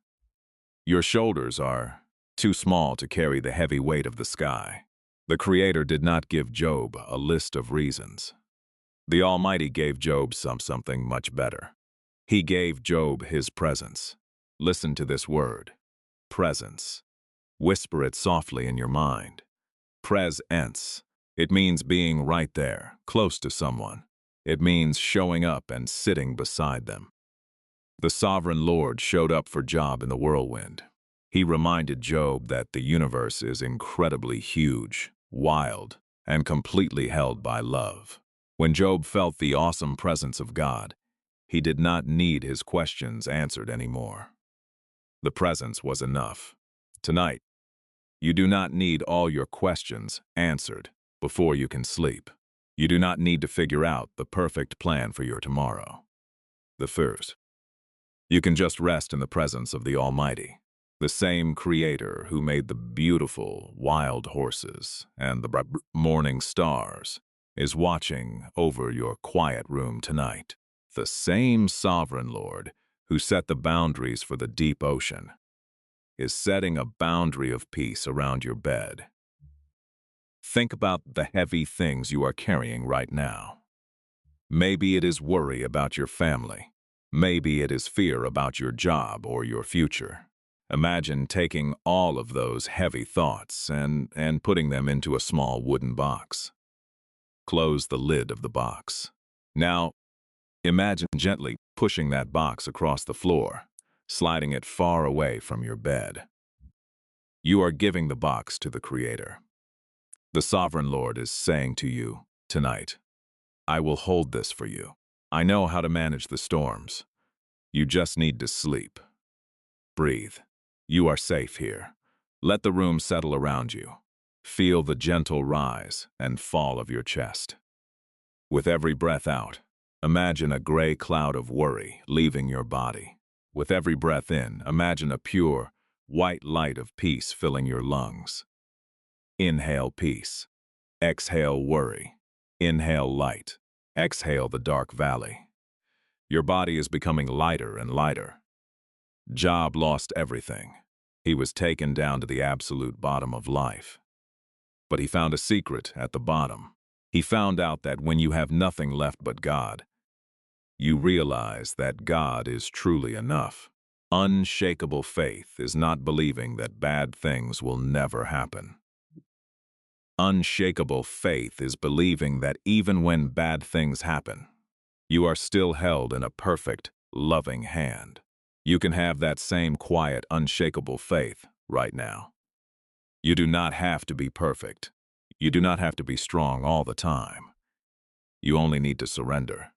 Your shoulders are too small to carry the heavy weight of the sky. The Creator did not give Job a list of reasons. The Almighty gave Job something much better. He gave Job his presence. Listen to this word, presence. Whisper it softly in your mind. Presence. It means being right there, close to someone. It means showing up and sitting beside them. The sovereign Lord showed up for Job in the whirlwind. He reminded Job that the universe is incredibly huge, wild, and completely held by love. When Job felt the awesome presence of God, he did not need his questions answered anymore. The presence was enough. Tonight, you do not need all your questions answered before you can sleep. You do not need to figure out the perfect plan for your tomorrow. The first, you can just rest in the presence of the Almighty, the same Creator who made the beautiful wild horses and the bright morning stars is watching over your quiet room tonight. The same sovereign Lord who set the boundaries for the deep ocean is setting a boundary of peace around your bed. Think about the heavy things you are carrying right now. Maybe it is worry about your family. Maybe it is fear about your job or your future. Imagine taking all of those heavy thoughts and putting them into a small wooden box. Close the lid of the box. Now, imagine gently pushing that box across the floor, sliding it far away from your bed. You are giving the box to the Creator. The Sovereign Lord is saying to you tonight, I will hold this for you. I know how to manage the storms. You just need to sleep. Breathe. You are safe here. Let the room settle around you. Feel the gentle rise and fall of your chest. With every breath out, imagine a gray cloud of worry leaving your body. With every breath in, imagine a pure, white light of peace filling your lungs. Inhale peace. Exhale worry. Inhale light. Exhale the dark valley. Your body is becoming lighter and lighter. Job lost everything. He was taken down to the absolute bottom of life. But he found a secret at the bottom. He found out that when you have nothing left but God, you realize that God is truly enough. Unshakable faith is not believing that bad things will never happen. Unshakable faith is believing that even when bad things happen, you are still held in a perfect, loving hand. You can have that same quiet, unshakable faith right now. You do not have to be perfect. You do not have to be strong all the time. You only need to surrender.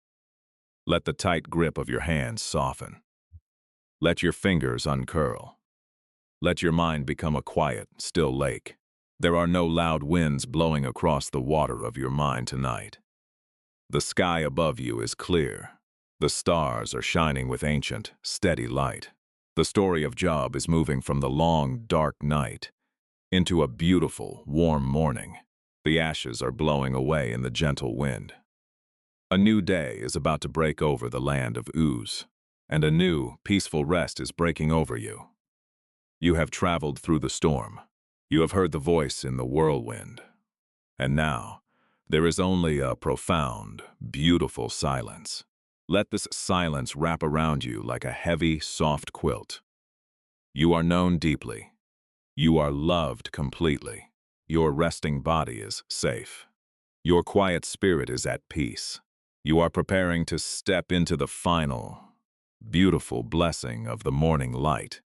Let the tight grip of your hands soften. Let your fingers uncurl. Let your mind become a quiet, still lake. There are no loud winds blowing across the water of your mind tonight. The sky above you is clear. The stars are shining with ancient, steady light. The story of Job is moving from the long, dark night into a beautiful, warm morning. The ashes are blowing away in the gentle wind. A new day is about to break over the land of Uz, and a new, peaceful rest is breaking over you. You have traveled through the storm. You have heard the voice in the whirlwind. And now, there is only a profound, beautiful silence. Let this silence wrap around you like a heavy, soft quilt. You are known deeply. You are loved completely. Your resting body is safe. Your quiet spirit is at peace. You are preparing to step into the final, beautiful blessing of the morning light.